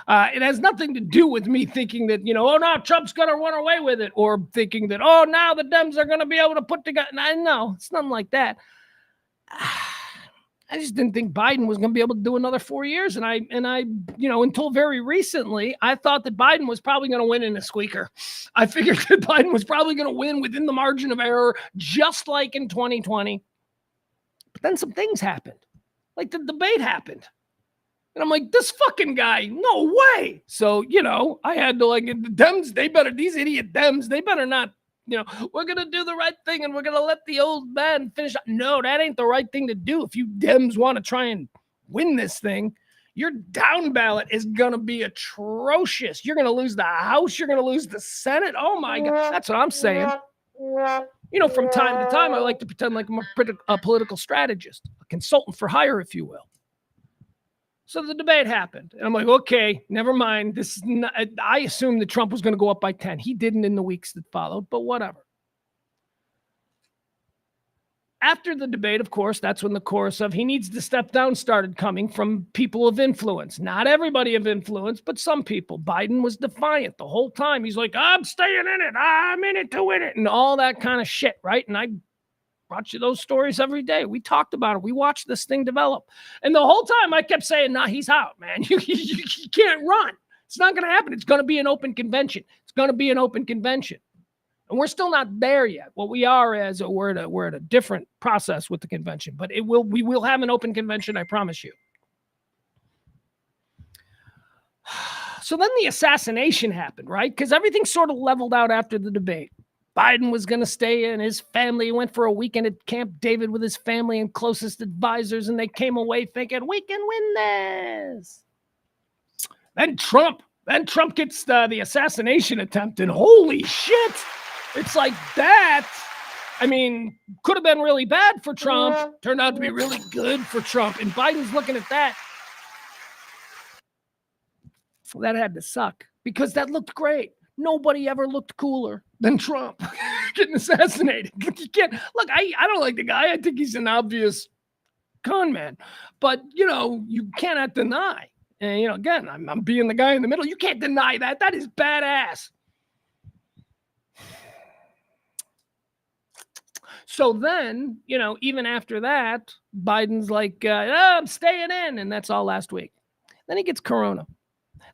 It has nothing to do with me thinking that, now Trump's going to run away with it, or thinking that, now the Dems are going to be able to put together. No, it's nothing like that. I just didn't think Biden was going to be able to do another 4 years. And I, until very recently, I thought that Biden was probably going to win in a squeaker. I figured that Biden was probably going to win within the margin of error, just like in 2020. But then some things happened. Like the debate happened. And I'm like, this fucking guy, no way. So, I had to the Dems, these idiot Dems, they better not, we're going to do the right thing and we're going to let the old man finish. No, that ain't the right thing to do. If you Dems want to try and win this thing, your down ballot is going to be atrocious. You're going to lose the House. You're going to lose the Senate. Oh, my God. That's what I'm saying. From time to time, I like to pretend like I'm a political strategist, a consultant for hire, if you will. So the debate happened. And I'm like, okay, never mind. This is not, I assumed that Trump was going to go up by 10. He didn't in the weeks that followed, but whatever. After the debate, of course, that's when the chorus of he needs to step down started coming from people of influence. Not everybody of influence, but some people. Biden was defiant the whole time. He's like, I'm staying in it. I'm in it to win it. And all that kind of shit, right? And I brought you those stories every day. We talked about it. We watched this thing develop. And the whole time I kept saying, nah, he's out, man. You can't run. It's not going to happen. It's going to be an open convention. It's going to be an open convention. And we're still not there yet. What we are is we're at a different process with the convention, but we will have an open convention, I promise you. So then the assassination happened, right? Because everything sort of leveled out after the debate. Biden was going to stay in his family. He went for a weekend at Camp David with his family and closest advisors, and they came away thinking, we can win this. Then Trump gets the assassination attempt, and holy shit, it's like that. I mean, could have been really bad for Trump. Turned out to be really good for Trump. And Biden's looking at that. That had to suck because that looked great. Nobody ever looked cooler than Trump getting assassinated. You can't look. I don't like the guy. I think he's an obvious con man. But you cannot deny. And again, I'm being the guy in the middle. You can't deny that. That is badass. So then, even after that, Biden's like, I'm staying in, and that's all last week. Then he gets corona.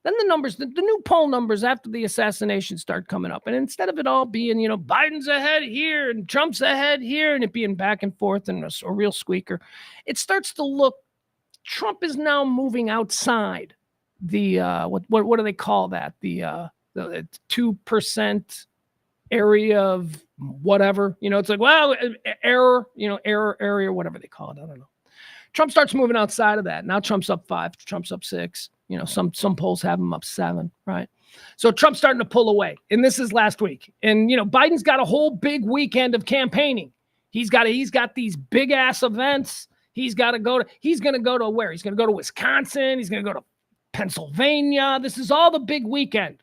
Then the numbers, the new poll numbers after the assassination start coming up. And instead of it all being, Biden's ahead here and Trump's ahead here and it being back and forth and a real squeaker, it starts to look, Trump is now moving outside the, what do they call that? The 2% area of whatever, it's like, well, error area, whatever they call it. I don't know. Trump starts moving outside of that. Now Trump's up 5, Trump's up 6. Some polls have him up 7, right? So Trump's starting to pull away. And this is last week. And, Biden's got a whole big weekend of campaigning. He's got these big ass events. He's going to go to where? He's going to go to Wisconsin. He's going to go to Pennsylvania. This is all the big weekend.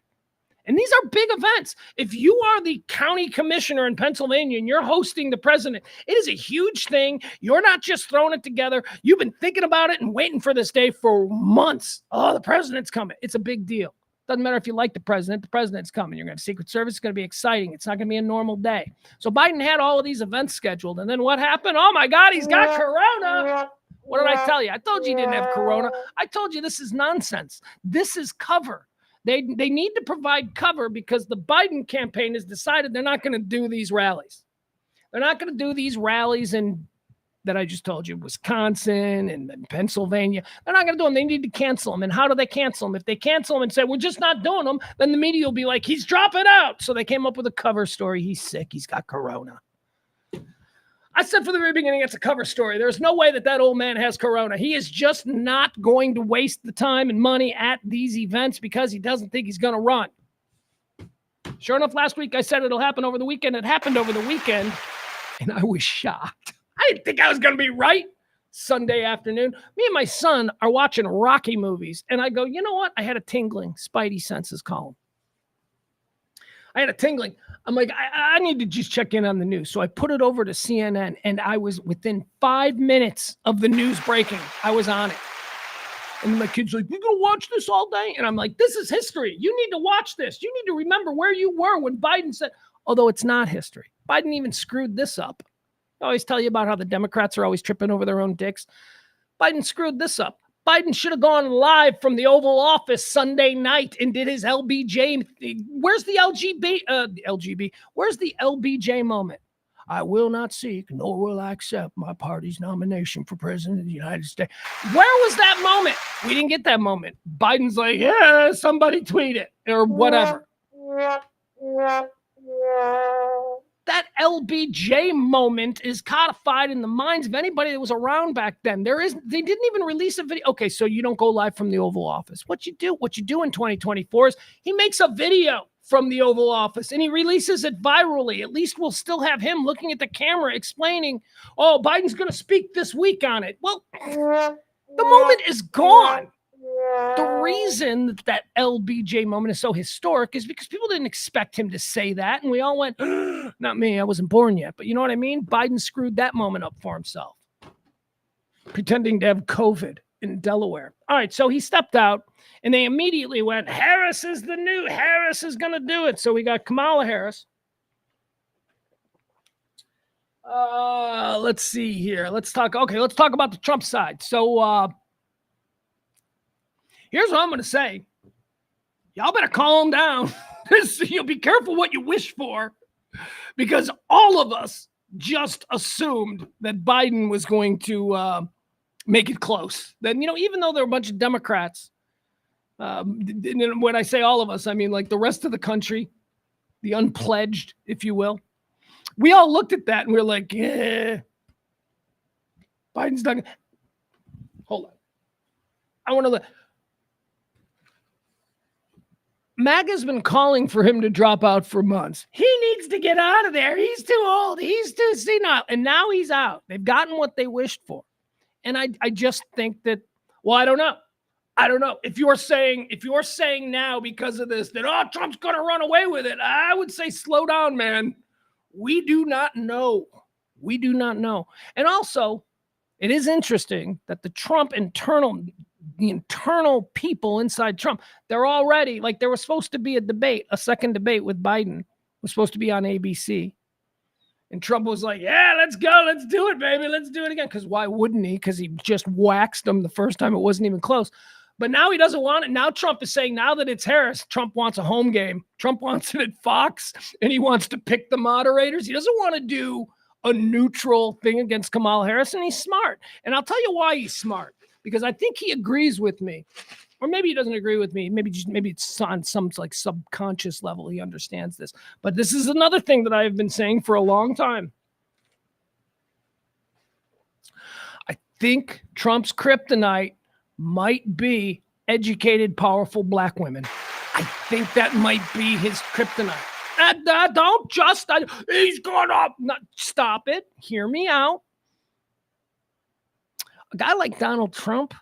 And these are big events. If you are the county commissioner in Pennsylvania and you're hosting the president, it is a huge thing. You're not just throwing it together. You've been thinking about it and waiting for this day for months. Oh, the president's coming. It's a big deal. Doesn't matter if you like the president's coming. You're going to have Secret Service. It's going to be exciting. It's not going to be a normal day. So Biden had all of these events scheduled. And then what happened? Oh, my God, he's got corona. What did I tell you? I told you he didn't have corona. I told you this is nonsense. This is cover. They need to provide cover because the Biden campaign has decided they're not going to do these rallies. They're not going to do these rallies that I just told you, Wisconsin and Pennsylvania. They're not going to do them. They need to cancel them. And how do they cancel them? If they cancel them and say, we're just not doing them, then the media will be like, he's dropping out. So they came up with a cover story. He's sick. He's got corona. I said from the very beginning, it's a cover story. There's no way that old man has corona. He is just not going to waste the time and money at these events because he doesn't think he's going to run. Sure enough, last week I said it'll happen over the weekend. It happened over the weekend, and I was shocked. I didn't think I was going to be right. Sunday afternoon, me and my son are watching Rocky movies, and I go, you know what? I had a tingling. Spidey senses calling. I had a tingling. I'm like, I need to just check in on the news. So I put it over to CNN, and I was within 5 minutes of the news breaking. I was on it. And my kid's like, you're going to watch this all day? And I'm like, this is history. You need to watch this. You need to remember where you were when Biden said, although it's not history. Biden even screwed this up. I always tell you about how the Democrats are always tripping over their own dicks. Biden screwed this up. Biden should have gone live from the Oval Office Sunday night and did his LBJ. Where's the LGB? Where's the LBJ moment? I will not seek, nor will I accept my party's nomination for president of the United States. Where was that moment? We didn't get that moment. Biden's like, yeah, somebody tweet it or whatever. That LBJ moment is codified in the minds of anybody that was around back then. They didn't even release a video. Okay, so you don't go live from the Oval Office. What you do in 2024 is he makes a video from the Oval Office and he releases it virally. At least we'll still have him looking at the camera explaining, oh, Biden's going to speak this week on it. Well, the moment is gone. The reason that LBJ moment is so historic is because people didn't expect him to say that. And we all went, not me, I wasn't born yet. But you know what I mean? Biden screwed that moment up for himself, pretending to have COVID in Delaware. All right, so he stepped out and they immediately went, Harris is going to do it. So we got Kamala Harris. Let's see here. Let's talk about the Trump side. So, here's what I'm going to say. Y'all better calm down. You'll be careful what you wish for because all of us just assumed that Biden was going to make it close. Then, even though there were a bunch of Democrats And when I say all of us, I mean like the rest of the country, the unpledged, if you will. We all looked at that and we're like, yeah, Biden's done. Hold on. I want to MAGA's been calling for him to drop out for months. He needs to get out of there. He's too old. He's too senile. And now he's out. They've gotten what they wished for. And I just think that, well, I don't know. If you're saying now because of this that, Trump's going to run away with it, I would say slow down, man. We do not know. And also, it is interesting that the internal people inside Trump, they're already like, there was supposed to be a second debate with Biden. It was supposed to be on ABC. And Trump was like, yeah, let's go. Let's do it, baby. Let's do it again. Because why wouldn't he? Because he just waxed him the first time. It wasn't even close. But now he doesn't want it. Now Trump is saying, now that it's Harris, Trump wants a home game. Trump wants it at Fox, and he wants to pick the moderators. He doesn't want to do a neutral thing against Kamala Harris, and he's smart. And I'll tell you why he's smart. Because I think he agrees with me. Or maybe he doesn't agree with me. Maybe it's on some like subconscious level. He understands this. But this is another thing that I have been saying for a long time. I think Trump's kryptonite might be educated, powerful black women. I think that might be his kryptonite. He's gonna stop it. Hear me out. A guy like Donald Trump,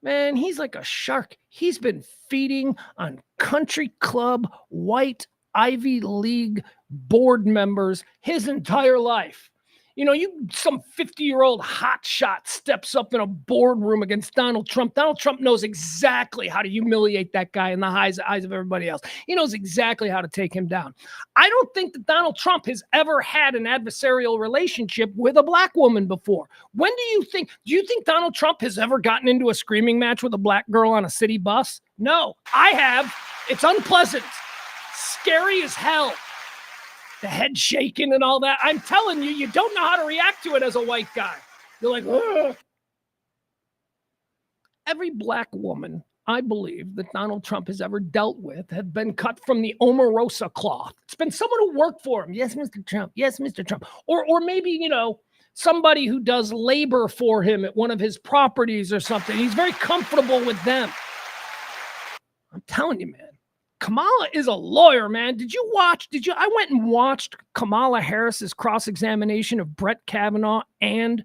man, he's like a shark. He's been feeding on country club, white Ivy League board members his entire life. You know, some 50-year-old hotshot steps up in a boardroom against Donald Trump. Donald Trump knows exactly how to humiliate that guy in the eyes of everybody else. He knows exactly how to take him down. I don't think that Donald Trump has ever had an adversarial relationship with a black woman before. Do you think Donald Trump has ever gotten into a screaming match with a black girl on a city bus? No, I have. It's unpleasant. Scary as hell. The head shaking and all that. I'm telling you, you don't know how to react to it as a white guy. You're like, ugh. Every black woman, I believe, that Donald Trump has ever dealt with have been cut from the Omarosa cloth. It's been someone who worked for him. Yes, Mr. Trump. Yes, Mr. Trump. Or maybe, somebody who does labor for him at one of his properties or something. He's very comfortable with them. I'm telling you, man. Kamala is a lawyer, man. I went and watched Kamala Harris's cross-examination of Brett Kavanaugh and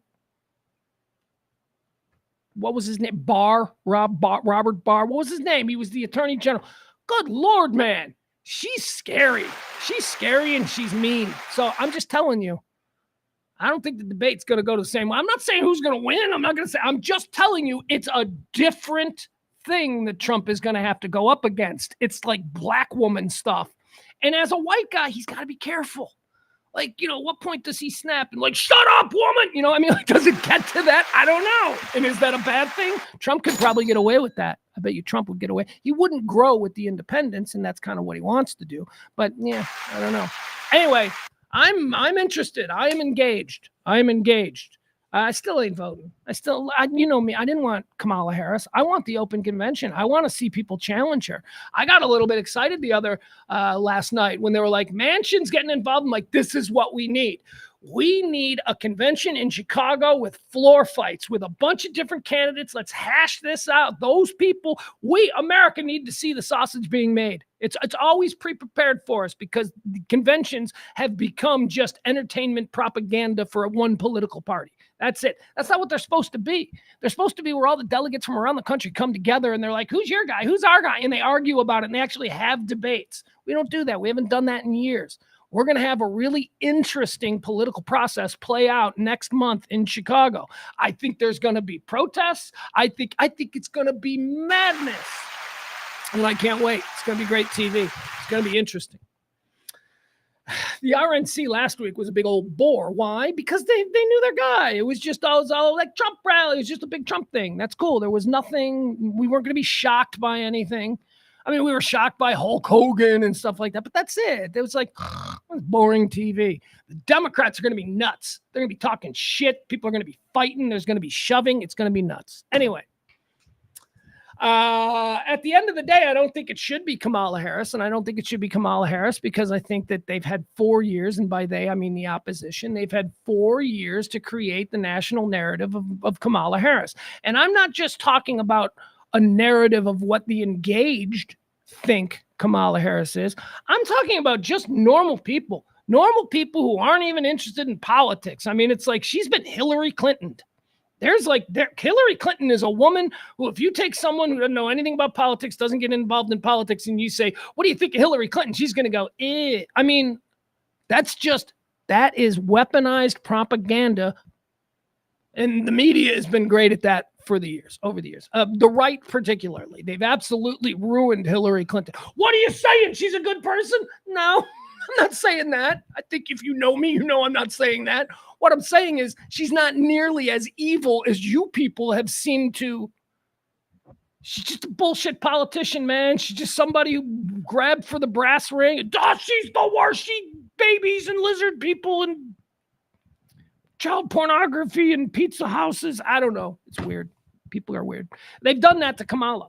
what was his name? Robert Barr. What was his name? He was the attorney general. Good Lord, man. She's scary. She's scary and she's mean. So I'm just telling you, I don't think the debate's going to go the same way. I'm not saying who's going to win. I'm just telling you it's a different thing that Trump is going to have to go up against. It's like black woman stuff. And as a white guy, he's got to be careful. Like, what point does he snap and like, shut up, woman? Does it get to that? I don't know. And is that a bad thing? Trump could probably get away with that. I bet you Trump would get away. He wouldn't grow with the independents, and that's kind of what he wants to do. But yeah, I don't know. Anyway, I'm interested. I am engaged. I still ain't voting. You know me. I didn't want Kamala Harris. I want the open convention. I want to see people challenge her. I got a little bit excited last night when they were like, Manchin's getting involved. I'm like, this is what we need. We need a convention in Chicago with floor fights with a bunch of different candidates. Let's hash this out. Those people, America, need to see the sausage being made. It's always pre-prepared for us because the conventions have become just entertainment propaganda for one political party. That's it. That's not what they're supposed to be. They're supposed to be where all the delegates from around the country come together and they're like, who's your guy? Who's our guy? And they argue about it and they actually have debates. We don't do that. We haven't done that in years. We're going to have a really interesting political process play out next month in Chicago. I think there's going to be protests. I think it's going to be madness. And I can't wait. It's going to be great TV. It's going to be interesting. The RNC last week was a big old bore. Why? Because they knew their guy. It was just all like Trump rally. It was just a big Trump thing. That's cool. There was nothing. We weren't going to be shocked by anything. I mean, we were shocked by Hulk Hogan and stuff like that, but that's it. It was like boring TV. The Democrats are going to be nuts. They're going to be talking shit. People are going to be fighting. There's going to be shoving. It's going to be nuts. Anyway, At the end of the day, I don't think it should be Kamala Harris, and I don't think it should be Kamala Harris because I think that they've had 4 years, and by they, I mean the opposition. They've had 4 years to create the national narrative of Kamala Harris. And I'm not just talking about a narrative of what the engaged think Kamala Harris is. I'm talking about just normal people who aren't even interested in politics. I mean, it's like she's been Hillary Clinton. Hillary Clinton is a woman who, if you take someone who doesn't know anything about politics, doesn't get involved in politics, and you say, what do you think of Hillary Clinton? She's going to go, eh. I mean, that is weaponized propaganda. And the media has been great at that over the years. The right particularly. They've absolutely ruined Hillary Clinton. What are you saying? She's a good person? No, I'm not saying that. I think if you know me, you know I'm not saying that. What I'm saying is she's not nearly as evil as you people have seemed to. She's just a bullshit politician, man. She's just somebody who grabbed for the brass ring. Oh, she's the worst. She babies and lizard people and child pornography and pizza houses. I don't know. It's weird. People are weird. They've done that to Kamala.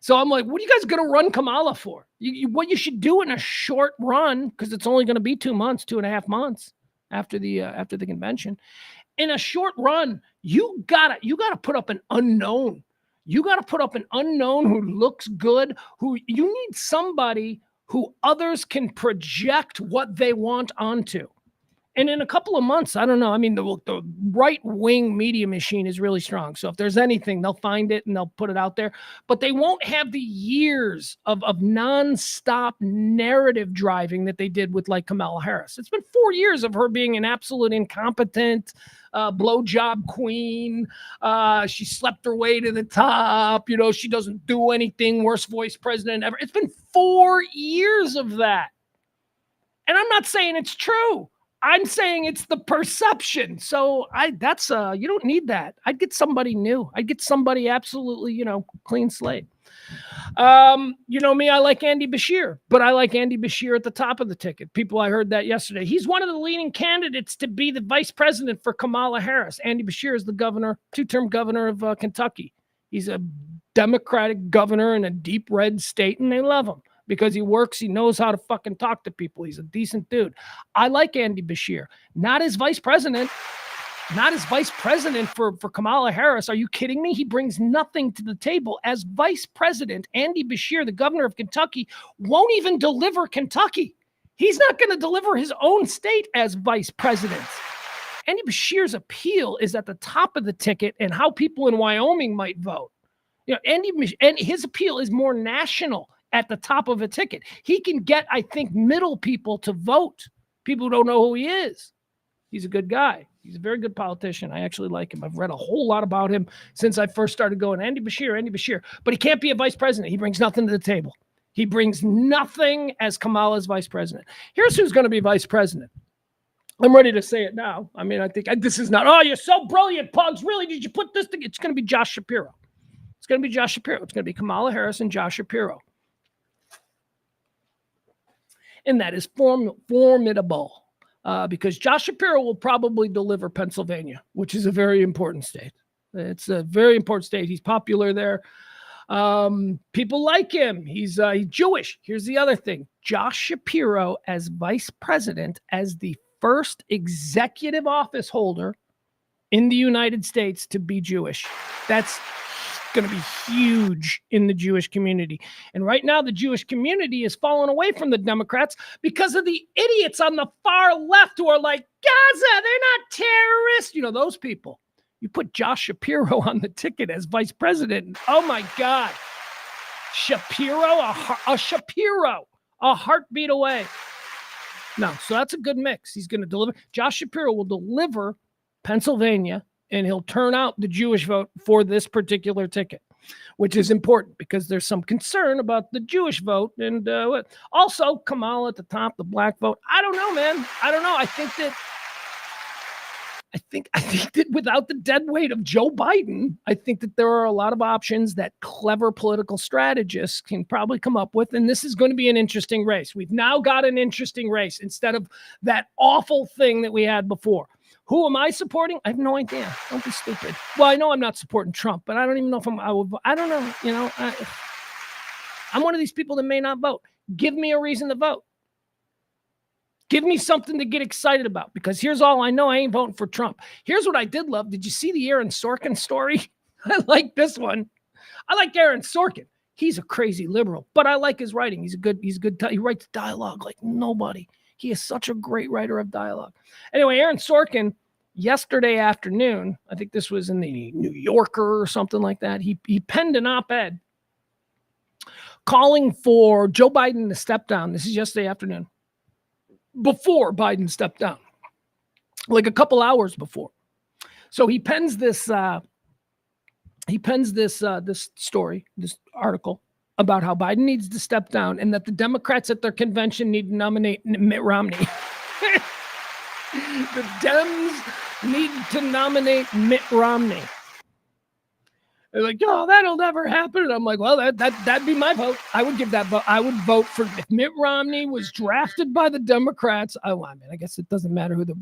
So I'm like, what are you guys going to run Kamala for? What you should do in a short run, because it's only going to be 2 months, 2.5 months after the convention. In a short run, you gotta put up an unknown. You got to put up an unknown who looks good, who you need somebody who others can project what they want onto. And in a couple of months, I don't know. I mean, the right-wing media machine is really strong. So if there's anything, they'll find it and they'll put it out there. But they won't have the years of nonstop narrative driving that they did with like Kamala Harris. It's been 4 years of her being an absolute incompetent blowjob queen. She slept her way to the top. You know, she doesn't do anything. Worst voice president ever. It's been 4 years of that. And I'm not saying it's true. I'm saying it's the perception. So you don't need that. I'd get somebody new. I'd get somebody absolutely, clean slate. You know me, I like Andy Bashir, but I like Andy Bashir at the top of the ticket. I heard that yesterday. He's one of the leading candidates to be the vice president for Kamala Harris. Andy Bashir is the governor, 2-term governor of Kentucky. He's a Democratic governor in a deep red state, and they love him. Because he works, he knows how to fucking talk to people. He's a decent dude. I like Andy Bashir. Not as vice president for Kamala Harris. Are you kidding me? He brings nothing to the table. As vice president, Andy Bashir, the governor of Kentucky, won't even deliver Kentucky. He's not going to deliver his own state as vice president. Andy Bashir's appeal is at the top of the ticket and how people in Wyoming might vote. And his appeal is more national. At the top of a ticket. He can get, I think, middle people to vote. People who don't know who he is. He's a good guy. He's a very good politician. I actually like him. I've read a whole lot about him since I first started going, Andy Bashir. But he can't be a vice president. He brings nothing to the table. He brings nothing as Kamala's vice president. Here's who's going to be vice president. I'm ready to say it now. I mean, I think this is not, oh, you're so brilliant, Pugs. Really, did you put this together? It's going to be Josh Shapiro. It's going to be Josh Shapiro. It's going to be Kamala Harris and Josh Shapiro. And that is formidable because Josh Shapiro will probably deliver Pennsylvania, which is a very important state. It's a very important state. He's popular there. People like him. He's Jewish. Here's the other thing. Josh Shapiro as vice president, as the first executive office holder in the United States to be Jewish. That's going to be huge in the Jewish community. And right now, the Jewish community is falling away from the Democrats because of the idiots on the far left who are like, Gaza, they're not terrorists. Those people. You put Josh Shapiro on the ticket as vice president. Oh, my God. Shapiro, a heartbeat away. No, so that's a good mix. He's going to deliver. Josh Shapiro will deliver Pennsylvania, and he'll turn out the Jewish vote for this particular ticket, which is important because there's some concern about the Jewish vote. And also Kamala at the top, the black vote. I don't know, man. I don't know. I think that without the dead weight of Joe Biden, I think that there are a lot of options that clever political strategists can probably come up with. And this is going to be an interesting race. We've now got an interesting race instead of that awful thing that we had before. Who am I supporting? I have no idea. Don't be stupid. Well, I know I'm not supporting Trump, but I don't even know if I don't know. You know, I'm one of these people that may not vote. Give me a reason to vote. Give me something to get excited about, because here's all I know. I ain't voting for Trump. Here's what I did love. Did you see the Aaron Sorkin story? I like this one. I like Aaron Sorkin. He's a crazy liberal, but I like his writing. He's good. He writes dialogue like nobody. He is such a great writer of dialogue. Anyway, Aaron Sorkin, yesterday afternoon, I think this was in the New Yorker or something like that, he penned an op-ed calling for Joe Biden to step down. This is yesterday afternoon, before Biden stepped down, like a couple hours before. So he pens this this story, this article about how Biden needs to step down and that the Democrats at their convention need to nominate Mitt Romney. The Dems need to nominate Mitt Romney. They're like, oh, that'll never happen. And I'm like, well, that'd be my vote. I would give that vote. I would vote for, if Mitt Romney was drafted by the Democrats. I mean, I guess it doesn't matter who the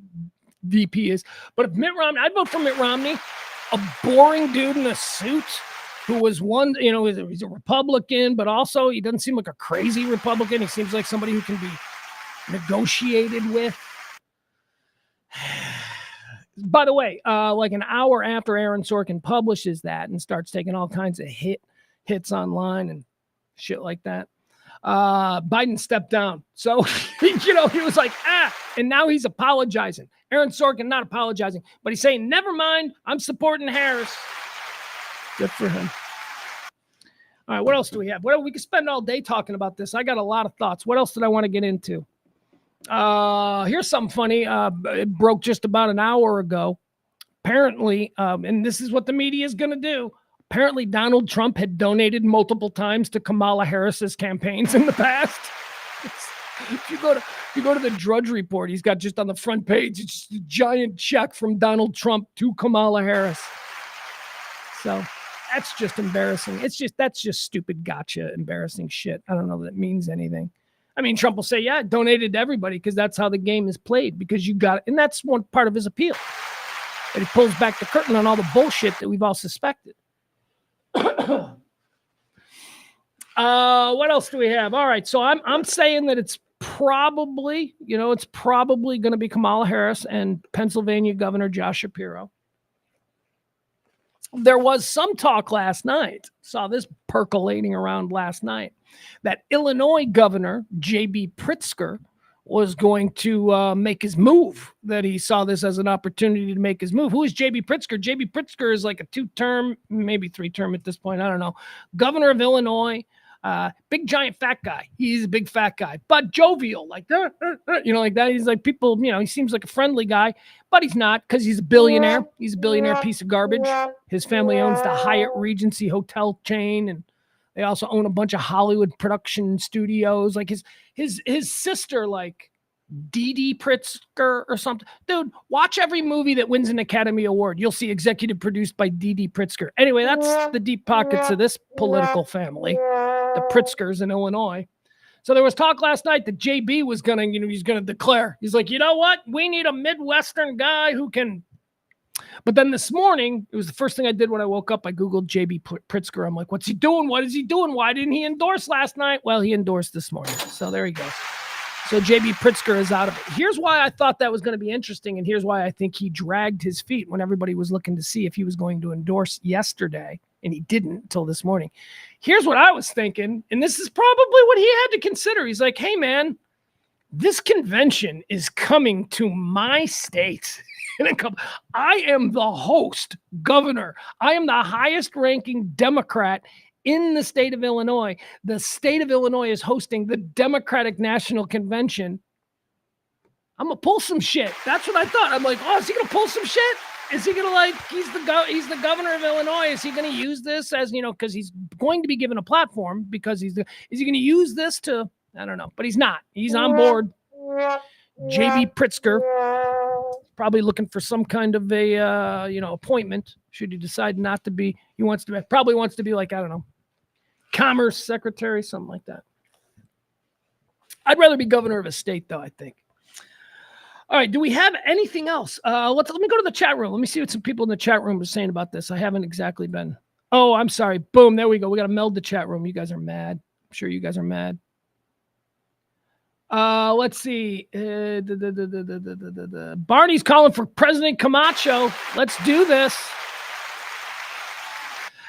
VP is, but if Mitt Romney, I'd vote for Mitt Romney, a boring dude in a suit who was one, you know, he's a Republican, but also he doesn't seem like a crazy Republican. He seems like somebody who can be negotiated with. By the way, like an hour after Aaron Sorkin publishes that and starts taking all kinds of hits online and shit like that, Biden stepped down. So, you know, he was like, and now he's apologizing. Aaron Sorkin not apologizing, but he's saying, never mind, I'm supporting Harris. Good for him. All right, what else do we have? Well, we could spend all day talking about this. I got a lot of thoughts. What else did I want to get into? Here's something funny. It broke just about an hour ago. Apparently, and this is what the media is going to do. Apparently, Donald Trump had donated multiple times to Kamala Harris's campaigns in the past. If you go to the Drudge Report, he's got just on the front page, it's just a giant check from Donald Trump to Kamala Harris. So that's just embarrassing. That's just stupid gotcha, embarrassing shit. I don't know that it means anything. I mean, Trump will say, yeah, donated to everybody because that's how the game is played, because you got it. And that's one part of his appeal. And he pulls back the curtain on all the bullshit that we've all suspected. What else do we have? All right. So I'm saying that it's probably going to be Kamala Harris and Pennsylvania Governor Josh Shapiro. There was some talk last night, saw this percolating around last night, that Illinois Governor J.B. Pritzker was going to make his move, that he saw this as an opportunity to make his move. Who is J.B. Pritzker? J.B. Pritzker is like a 2-term, maybe 3-term at this point, I don't know, governor of Illinois. Big giant fat guy. He's a big fat guy, but jovial, like that, like that. He's like people, he seems like a friendly guy, but he's not, because he's a billionaire. He's a billionaire piece of garbage. His family owns the Hyatt Regency hotel chain, and they also own a bunch of Hollywood production studios. Like his sister, like Dee Pritzker or something. Dude, watch every movie that wins an Academy Award. You'll see executive produced by Dee Pritzker. Anyway, that's the deep pockets of this political family, the Pritzkers in Illinois. So there was talk last night that JB was he's going to declare. He's like, you know what? We need a Midwestern guy who can. But then this morning, it was the first thing I did when I woke up. I Googled JB Pritzker. I'm like, what's he doing? What is he doing? Why didn't he endorse last night? Well, he endorsed this morning. So there he goes. So JB Pritzker is out of it. Here's why I thought that was going to be interesting, and here's why I think he dragged his feet when everybody was looking to see if he was going to endorse yesterday, and he didn't until this morning. Here's what I was thinking, and this is probably what he had to consider. He's like, hey, man, this convention is coming to my state. I am the host governor. I am the highest-ranking Democrat in the state of Illinois. The state of Illinois is hosting the Democratic National Convention. I'm going to pull some shit. That's what I thought. I'm like, oh, is he going to pull some shit? Is he going to he's the governor of Illinois. Is he going to use this as, because he's going to be given a platform, because is he going to use this to, I don't know, but he's not. He's on board. JB Pritzker, probably looking for some kind of a, appointment. Should he decide not to be, probably wants to be like, I don't know, Commerce Secretary, something like that. I'd rather be governor of a state, though, I think. All right. Do we have anything else? Let me go to the chat room. Let me see what some people in the chat room are saying about this. I haven't exactly been. Oh, I'm sorry. Boom. There we go. We got to meld the chat room. You guys are mad. I'm sure you guys are mad. Let's see. Barney's calling for President Camacho. Let's do this.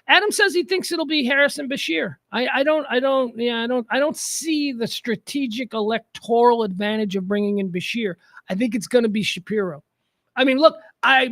Adam says he thinks it'll be Harris and Bashir. I don't see the strategic electoral advantage of bringing in Bashir. I think it's going to be Shapiro. I mean, look, I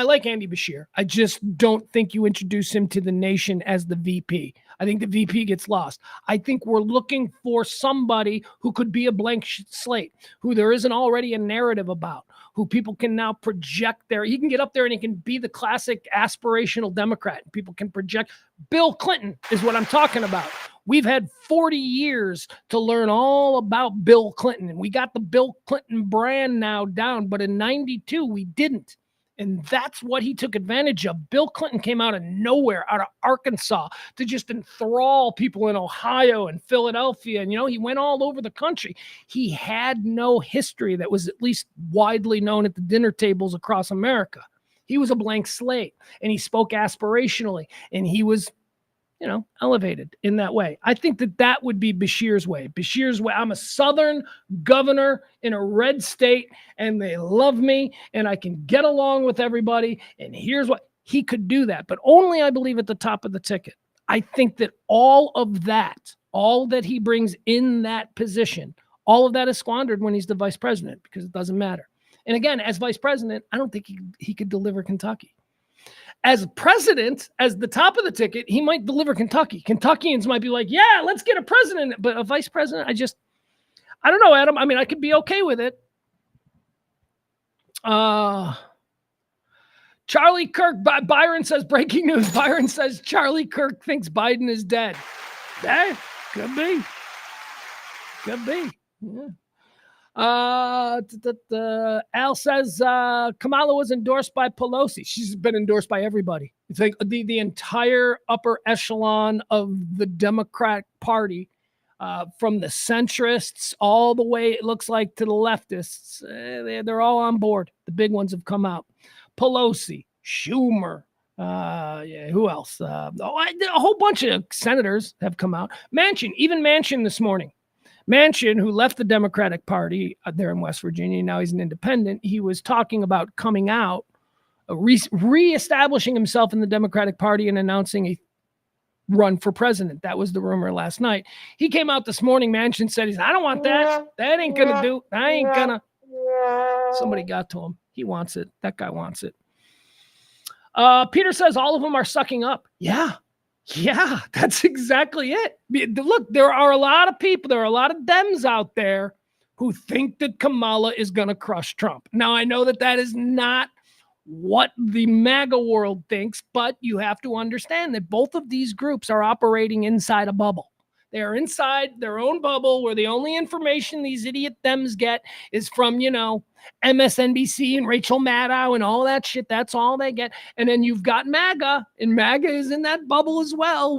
like Andy Bashir. I just don't think you introduce him to the nation as the VP. I think the VP gets lost. I think we're looking for somebody who could be a blank slate, who there isn't already a narrative about, who people can now project there. He can get up there and he can be the classic aspirational Democrat. People can project. Bill Clinton is what I'm talking about. We've had 40 years to learn all about Bill Clinton, and we got the Bill Clinton brand now down, but in 92, we didn't. And that's what he took advantage of. Bill Clinton came out of nowhere, out of Arkansas, to just enthrall people in Ohio and Philadelphia. And, he went all over the country. He had no history that was at least widely known at the dinner tables across America. He was a blank slate, and he spoke aspirationally, and he was, elevated in that way. I think that would be Bashir's way. Bashir's way. I'm a Southern governor in a red state, and they love me, and I can get along with everybody. And here's what he could do that, but only, I believe, at the top of the ticket. I think that all that he brings in that position, all of that is squandered when he's the vice president, because it doesn't matter. And again, as vice president, I don't think he could deliver Kentucky. As president, as the top of the ticket, he might deliver Kentucky. Kentuckians might be like, yeah, let's get a president. But a vice president, I don't know, Adam. I mean, I could be okay with it. Charlie Kirk, Byron says, breaking news. Byron says Charlie Kirk thinks Biden is dead. That could be. Could be. Yeah. Al says Kamala was endorsed by Pelosi. She's been endorsed by everybody. It's like the entire upper echelon of the Democratic Party, from the centrists all the way, it looks like, to the leftists. They're all on board. The big ones have come out. Pelosi, Schumer, who else? A whole bunch of senators have come out. Manchin this morning. Manchin, who left the Democratic Party there in West Virginia, now he's an independent. He was talking about coming out, reestablishing himself in the Democratic Party and announcing a run for president. That was the rumor last night. He came out this morning. Manchin said, I don't want that. That ain't going to do. I ain't going to. Somebody got to him. He wants it. That guy wants it. Peter says all of them are sucking up. Yeah, that's exactly it. Look, there are a lot of people, there are a lot of Dems out there who think that Kamala is going to crush Trump. Now, I know that is not what the MAGA world thinks, but you have to understand that both of these groups are operating inside a bubble. They are inside their own bubble where the only information these idiot Dems get is from, MSNBC and Rachel Maddow and all that shit. That's all they get. And then you've got MAGA, and MAGA is in that bubble as well.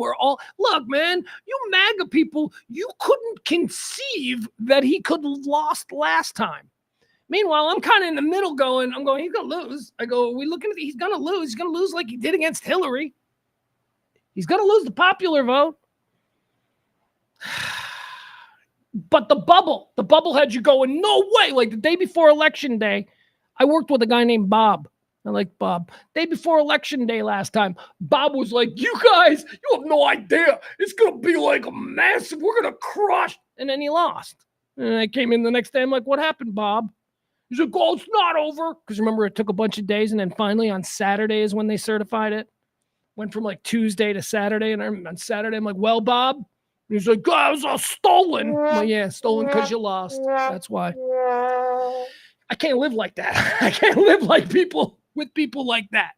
Look, man, you MAGA people, you couldn't conceive that he could have lost last time. Meanwhile, I'm kind of in the middle he's going to lose. I go, he's going to lose. He's going to lose like he did against Hillary. He's going to lose the popular vote. But the bubble had you going, no way. Like the day before election day, I worked with a guy named Bob. I like Bob. Day before election day last time, Bob was like, you guys, you have no idea. It's going to be like a massive, we're going to crush. And then he lost. And I came in the next day. I'm like, what happened, Bob? He's like, oh, it's not over. Because remember, it took a bunch of days. And then finally on Saturday is when they certified it. Went from like Tuesday to Saturday. And on Saturday, I'm like, well, Bob. And he's like, oh, I was all stolen. Well, yeah, stolen because you lost. That's why. I can't live like that. I can't live like people with people like that.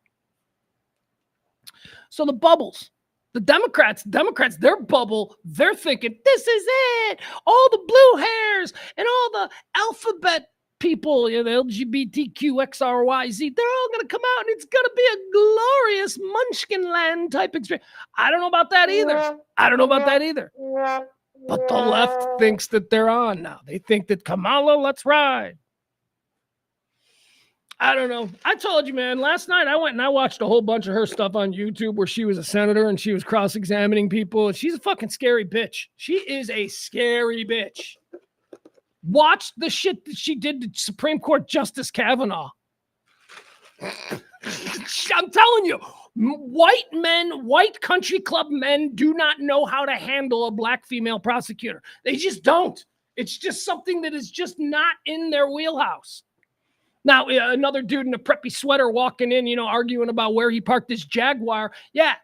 So the bubbles, the Democrats, their bubble, they're thinking, this is it. All the blue hairs and all the alphabet people, the LGBTQ, XRYZ, they're all going to come out and it's going to be a glorious Munchkin land type experience. I don't know about that either. But the left thinks that they're on now. They think that Kamala, let's ride. I don't know. I told you, man, last night I went and I watched a whole bunch of her stuff on YouTube where she was a senator and she was cross-examining people. She's a fucking scary bitch. She is a scary bitch. Watch the shit that she did to Supreme Court Justice Kavanaugh. I'm telling you, white country club men do not know how to handle a black female prosecutor. They just don't. It's just something that is just not in their wheelhouse. Now, another dude in a preppy sweater walking in, arguing about where he parked his Jaguar. Yeah,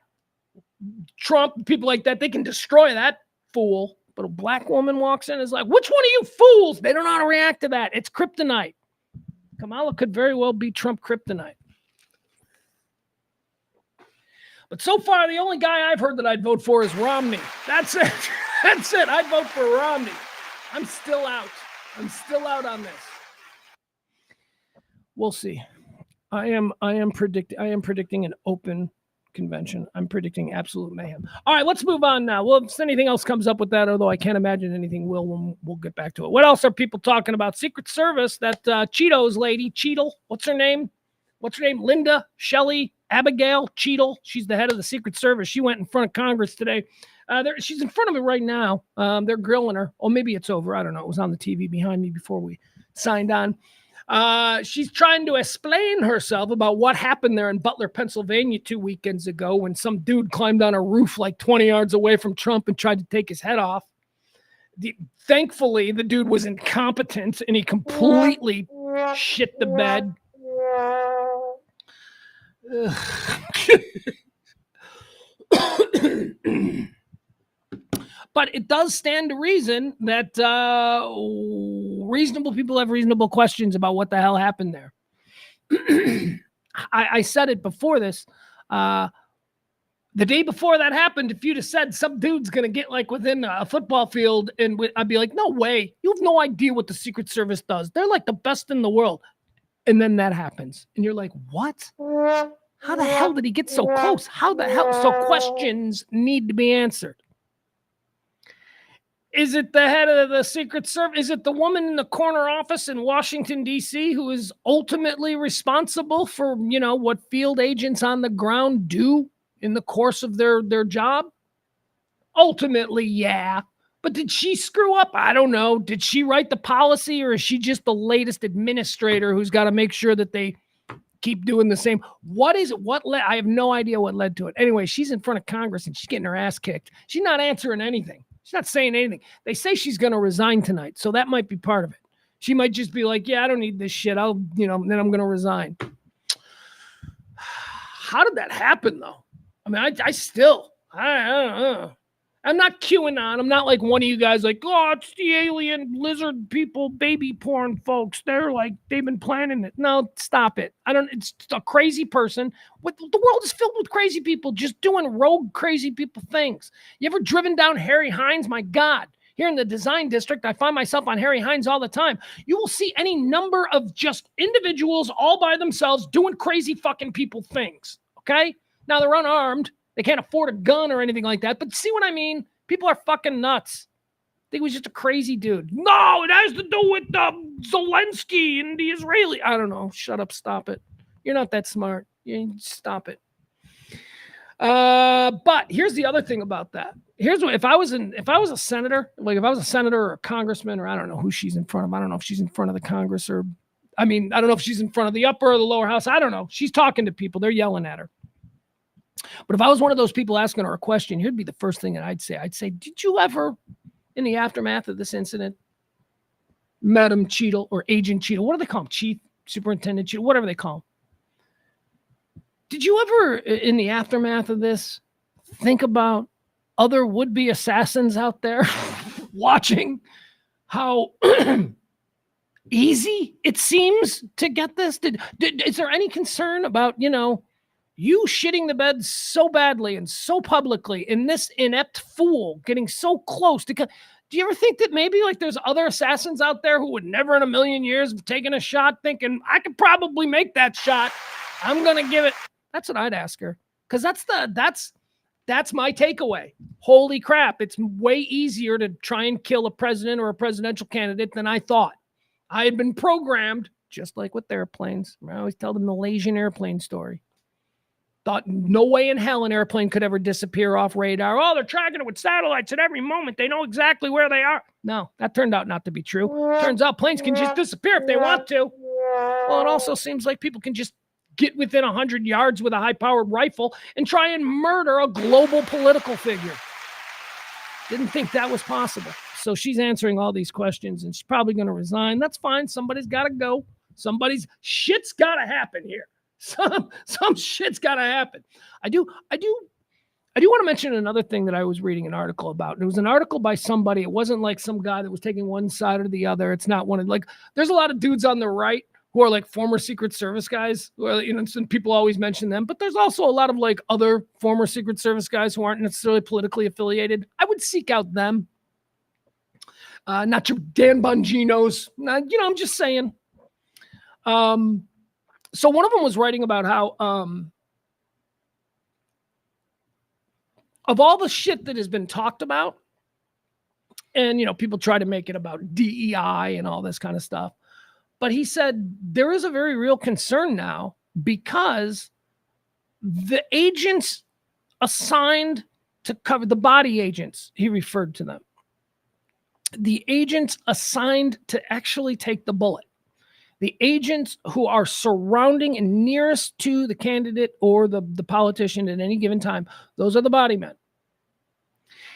Trump, people like that, they can destroy that fool. But a black woman walks in and is like, which one of you fools? They don't know how to react to that. It's kryptonite. Kamala could very well be Trump kryptonite. But so far, the only guy I've heard that I'd vote for is Romney. That's it. That's it. I'd vote for Romney. I'm still out. I'm still out on this. We'll see. I am predicting an open convention. I'm predicting absolute mayhem. All right, let's move on now. Well, if anything else comes up with that, although I can't imagine anything will, we'll get back to it. What else are people talking about? Secret Service, that Cheetos lady, Cheetle. What's her name? Linda, Shelley, Abigail Cheetle. She's the head of the Secret Service. She went in front of Congress today. She's in front of it right now. They're grilling her. Oh, maybe it's over. I don't know. It was on the TV behind me before we signed on. She's trying to explain herself about what happened there in Butler, Pennsylvania 2 weekends ago when some dude climbed on a roof like 20 yards away from Trump and tried to take his head off. Thankfully, the dude was incompetent and he completely shit the bed. But it does stand to reason that reasonable people have reasonable questions about what the hell happened there. I said it before this. The day before that happened, if you'd have said some dude's going to get like within a football field, and I'd be like, no way. You have no idea what the Secret Service does. They're like the best in the world. And then that happens. And you're like, what? How the hell did he get so close? How the hell? So questions need to be answered. Is it the head of the Secret Service? Is it the woman in the corner office in Washington, D.C., who is ultimately responsible for, what field agents on the ground do in the course of their job? Ultimately, yeah. But did she screw up? I don't know. Did she write the policy, or is she just the latest administrator who's got to make sure that they keep doing the same? What is it? I have no idea what led to it. Anyway, she's in front of Congress and she's getting her ass kicked. She's not answering anything. She's not saying anything. They say she's going to resign tonight, so that might be part of it. She might just be like, yeah, I don't need this shit. Then I'm going to resign. How did that happen, though? I mean, I don't know. I'm not QAnon. I'm not like one of you guys like, oh, it's the alien lizard people, baby porn folks. They've been planning it. No, stop it. It's a crazy person. The world is filled with crazy people just doing rogue, crazy people things. You ever driven down Harry Hines? My God. Here in the design district, I find myself on Harry Hines all the time. You will see any number of just individuals all by themselves doing crazy fucking people things. Okay? Now they're unarmed. They can't afford a gun or anything like that. But see what I mean? People are fucking nuts. I think he was just a crazy dude. No, it has to do with Zelensky and the Israeli. I don't know. Shut up. Stop it. You're not that smart. Stop it. But here's the other thing about that. Here's what, if I was a senator, like if I was a senator or a congressman, or I don't know who she's in front of. I don't know if she's in front of the Congress I don't know if she's in front of the upper or the lower house. I don't know. She's talking to people. They're yelling at her. But if I was one of those people asking her a question, here'd be the first thing that I'd say, did you ever, in the aftermath of this incident, Madam Cheetle or Agent Cheetle, what do they call him? Chief, Superintendent Cheetle, whatever they call him. Did you ever, in the aftermath of this, think about other would-be assassins out there watching how easy it seems to get this? Is there any concern about, you shitting the bed so badly and so publicly, and this inept fool getting so close to? Do you ever think that maybe there's other assassins out there who would never in a million years have taken a shot thinking, I could probably make that shot. I'm going to give it. That's what I'd ask her. Because that's my takeaway. Holy crap. It's way easier to try and kill a president or a presidential candidate than I thought. I had been programmed just like with airplanes. I always tell the Malaysian airplane story. Thought no way in hell an airplane could ever disappear off radar. Oh, they're tracking it with satellites at every moment. They know exactly where they are. No, that turned out not to be true. Turns out planes can just disappear if they want to. Well, it also seems like people can just get within 100 yards with a high-powered rifle and try and murder a global political figure. Didn't think that was possible. So she's answering all these questions, and she's probably going to resign. That's fine. Somebody's got to go. Somebody's shit's got to happen here. Some shit's got to happen. I do want to mention another thing that I was reading an article about. It was an article by somebody. It wasn't like some guy that was taking one side or the other. It's not one of like, there's a lot of dudes on the right who are like former Secret Service guys, who are, and people always mention them, but there's also a lot of like other former Secret Service guys who aren't necessarily politically affiliated. I would seek out them. Not your Dan Bongino's, I'm just saying. So one of them was writing about how, of all the shit that has been talked about, and, people try to make it about DEI and all this kind of stuff. But he said there is a very real concern now because the agents assigned to cover the body agents, he referred to them, the agents assigned to actually take the bullet, the agents who are surrounding and nearest to the candidate or the politician at any given time, those are the body men.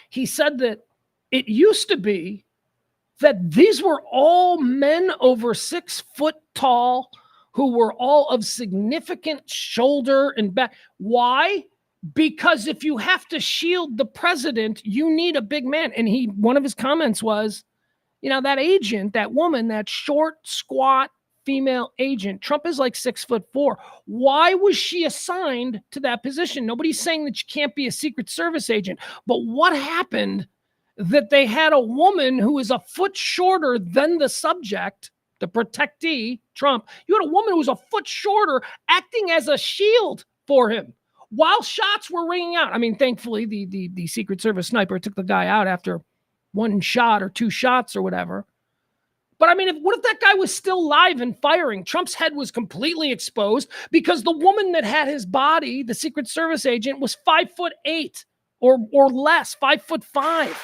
He said that it used to be that these were all men over 6 foot tall who were all of significant shoulder and back. Why? Because if you have to shield the president, you need a big man. And one of his comments was, that agent, that woman, that short, squat female agent, Trump is like 6'4". Why was she assigned to that position? Nobody's saying that you can't be a Secret Service agent, but what happened that they had a woman who is a foot shorter than the subject, the protectee, Trump. You had a woman who was a foot shorter acting as a shield for him while shots were ringing out. I mean, thankfully, the Secret Service sniper took the guy out after 1 shot or 2 shots or whatever. But I mean, what if that guy was still live and firing? Trump's head was completely exposed because the woman that had his body, the Secret Service agent, was 5'8" or less, 5'5".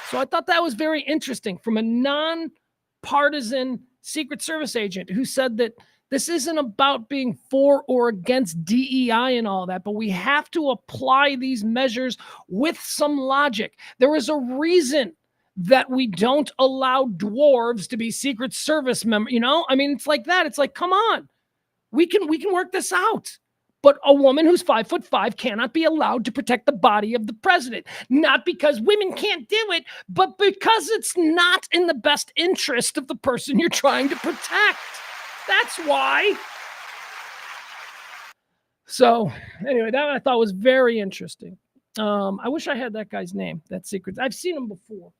So I thought that was very interesting from a non-partisan Secret Service agent who said that this isn't about being for or against DEI and all that, but we have to apply these measures with some logic. There is a reason that we don't allow dwarves to be Secret Service members. I mean, it's like that. It's like, come on, we can work this out. But a woman who's 5'5" cannot be allowed to protect the body of the president. Not because women can't do it, but because it's not in the best interest of the person you're trying to protect. That's why. So anyway, that I thought was very interesting. I wish I had that guy's name, that secret. I've seen him before.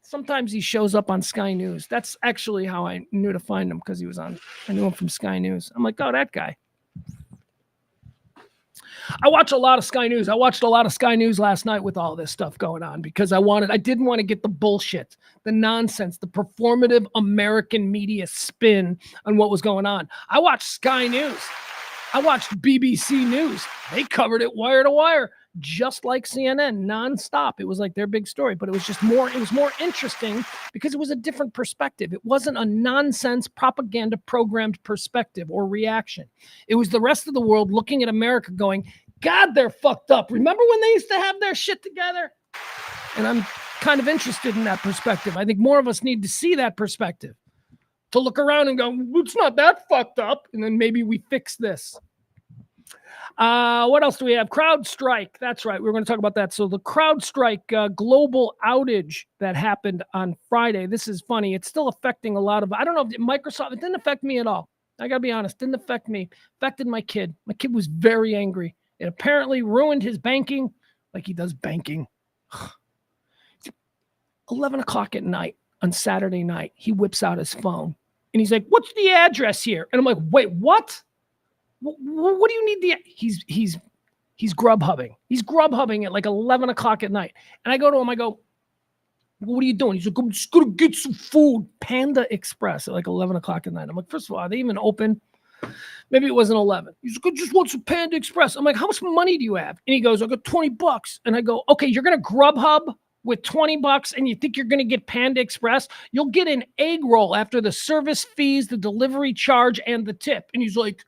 Sometimes he shows up on Sky News. That's actually how I knew to find him, because I knew him from Sky News. I'm like, oh, that guy. I watch a lot of Sky News. I watched a lot of Sky News last night with all this stuff going on because I didn't want to get the bullshit, the nonsense, the performative American media spin on what was going on. I watched Sky News. I watched BBC News. They covered it wire to wire, just like CNN, nonstop. It was like their big story, but it was more interesting because it was a different perspective. It wasn't a nonsense propaganda programmed perspective or reaction. It was the rest of the world looking at America going, God, they're fucked up. Remember when they used to have their shit together? And I'm kind of interested in that perspective. I think more of us need to see that perspective, to look around and go, it's not that fucked up. And then maybe we fix this. What else do we have? CrowdStrike. That's right. We're going to talk about that. So the CrowdStrike global outage that happened on Friday. This is funny. It's still affecting a lot of, I don't know if Microsoft, it didn't affect me at all. I got to be honest. Didn't affect me. Affected my kid. My kid was very angry. It apparently ruined his banking, like he does banking. 11 o'clock at night on Saturday night, he whips out his phone and he's like, what's the address here? And I'm like, wait, what? What do you need he's Grubhubbing. He's Grubhubbing at like 11 o'clock at night. And I go to him, I go, What are you doing? He's like, I'm just going to get some food. Panda Express at like 11 o'clock at night. I'm like, first of all, are they even open? Maybe it wasn't 11. He's like, I just want some Panda Express. I'm like, how much money do you have? And he goes, I got $20. And I go, okay, you're going to Grubhub with $20 and you think you're going to get Panda Express? You'll get an egg roll after the service fees, the delivery charge, and the tip. And he's like,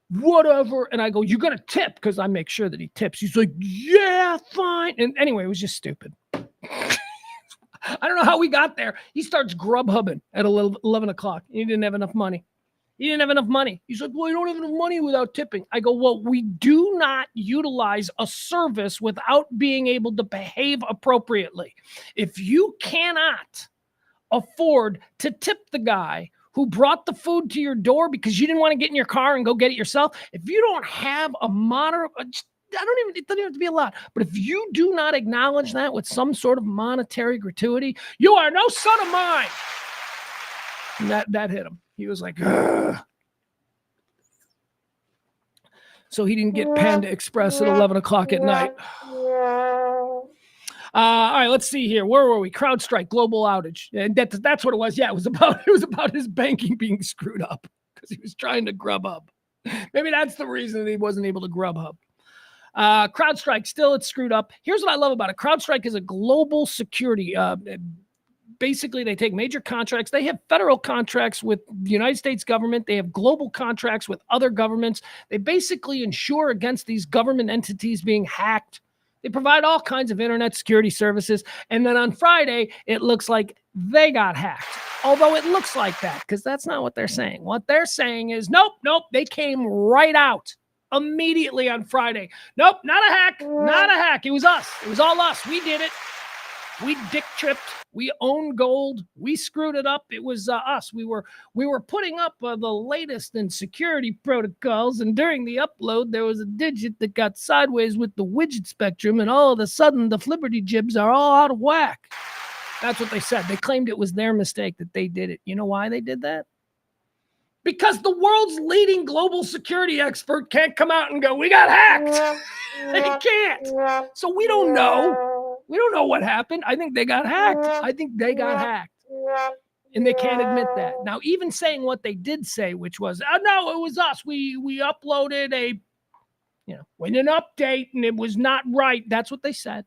whatever. And I go, you're going to tip? Because I make sure that he tips. He's like, yeah, fine. And anyway, it was just stupid. I don't know how we got there. He starts Grubhubbing at 11 o'clock. He didn't have enough money. He didn't have enough money. He's like, well, you don't have enough money without tipping. I go, well, we do not utilize a service without being able to behave appropriately. If you cannot afford to tip the guy who brought the food to your door because you didn't want to get in your car and go get it yourself, if you don't have a moderate, it doesn't even have to be a lot, but if you do not acknowledge that with some sort of monetary gratuity, you are no son of mine. And that hit him. He was like, ugh. So he didn't get Panda Express at 11 o'clock at night. All right, let's see here. Where were we? CrowdStrike, global outage. And that's what it was. Yeah, it was about his banking being screwed up because he was trying to Grubhub. Maybe that's the reason that he wasn't able to Grubhub. CrowdStrike, still it's screwed up. Here's what I love about it. CrowdStrike is a global security. Basically, they take major contracts. They have federal contracts with the United States government. They have global contracts with other governments. They basically insure against these government entities being hacked. They provide all kinds of internet security services. And then on Friday, it looks like they got hacked. Although it looks like that, because that's not what they're saying. What they're saying is, nope, they came right out immediately on Friday. Nope, not a hack. It was us. It was all us. We did it. We dick tripped. We own gold. We screwed it up. It was us. We were putting up the latest in security protocols, and during the upload, there was a digit that got sideways with the widget spectrum, and all of a sudden, the flibberty jibs are all out of whack. That's what they said. They claimed it was their mistake that they did it. You know why they did that? Because the world's leading global security expert can't come out and go, we got hacked. They can't. So we don't know. We don't know what happened. I think they got hacked. And they can't admit that. Now, even saying what they did say, which was, oh, no, it was us. We uploaded with an update and it was not right. That's what they said.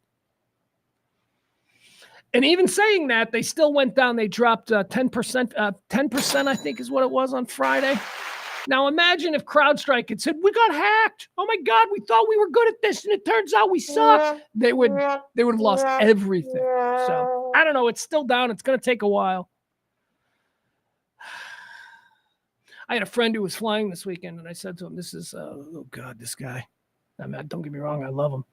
And even saying that, they still went down. They dropped 10%. 10%, I think, is what it was on Friday. Now, imagine if CrowdStrike had said, we got hacked. Oh, my God, we thought we were good at this, and it turns out we suck. They would have lost everything. So, I don't know. It's still down. It's going to take a while. I had a friend who was flying this weekend, and I said to him, this is, oh, God, this guy. I mean, don't get me wrong. I love him.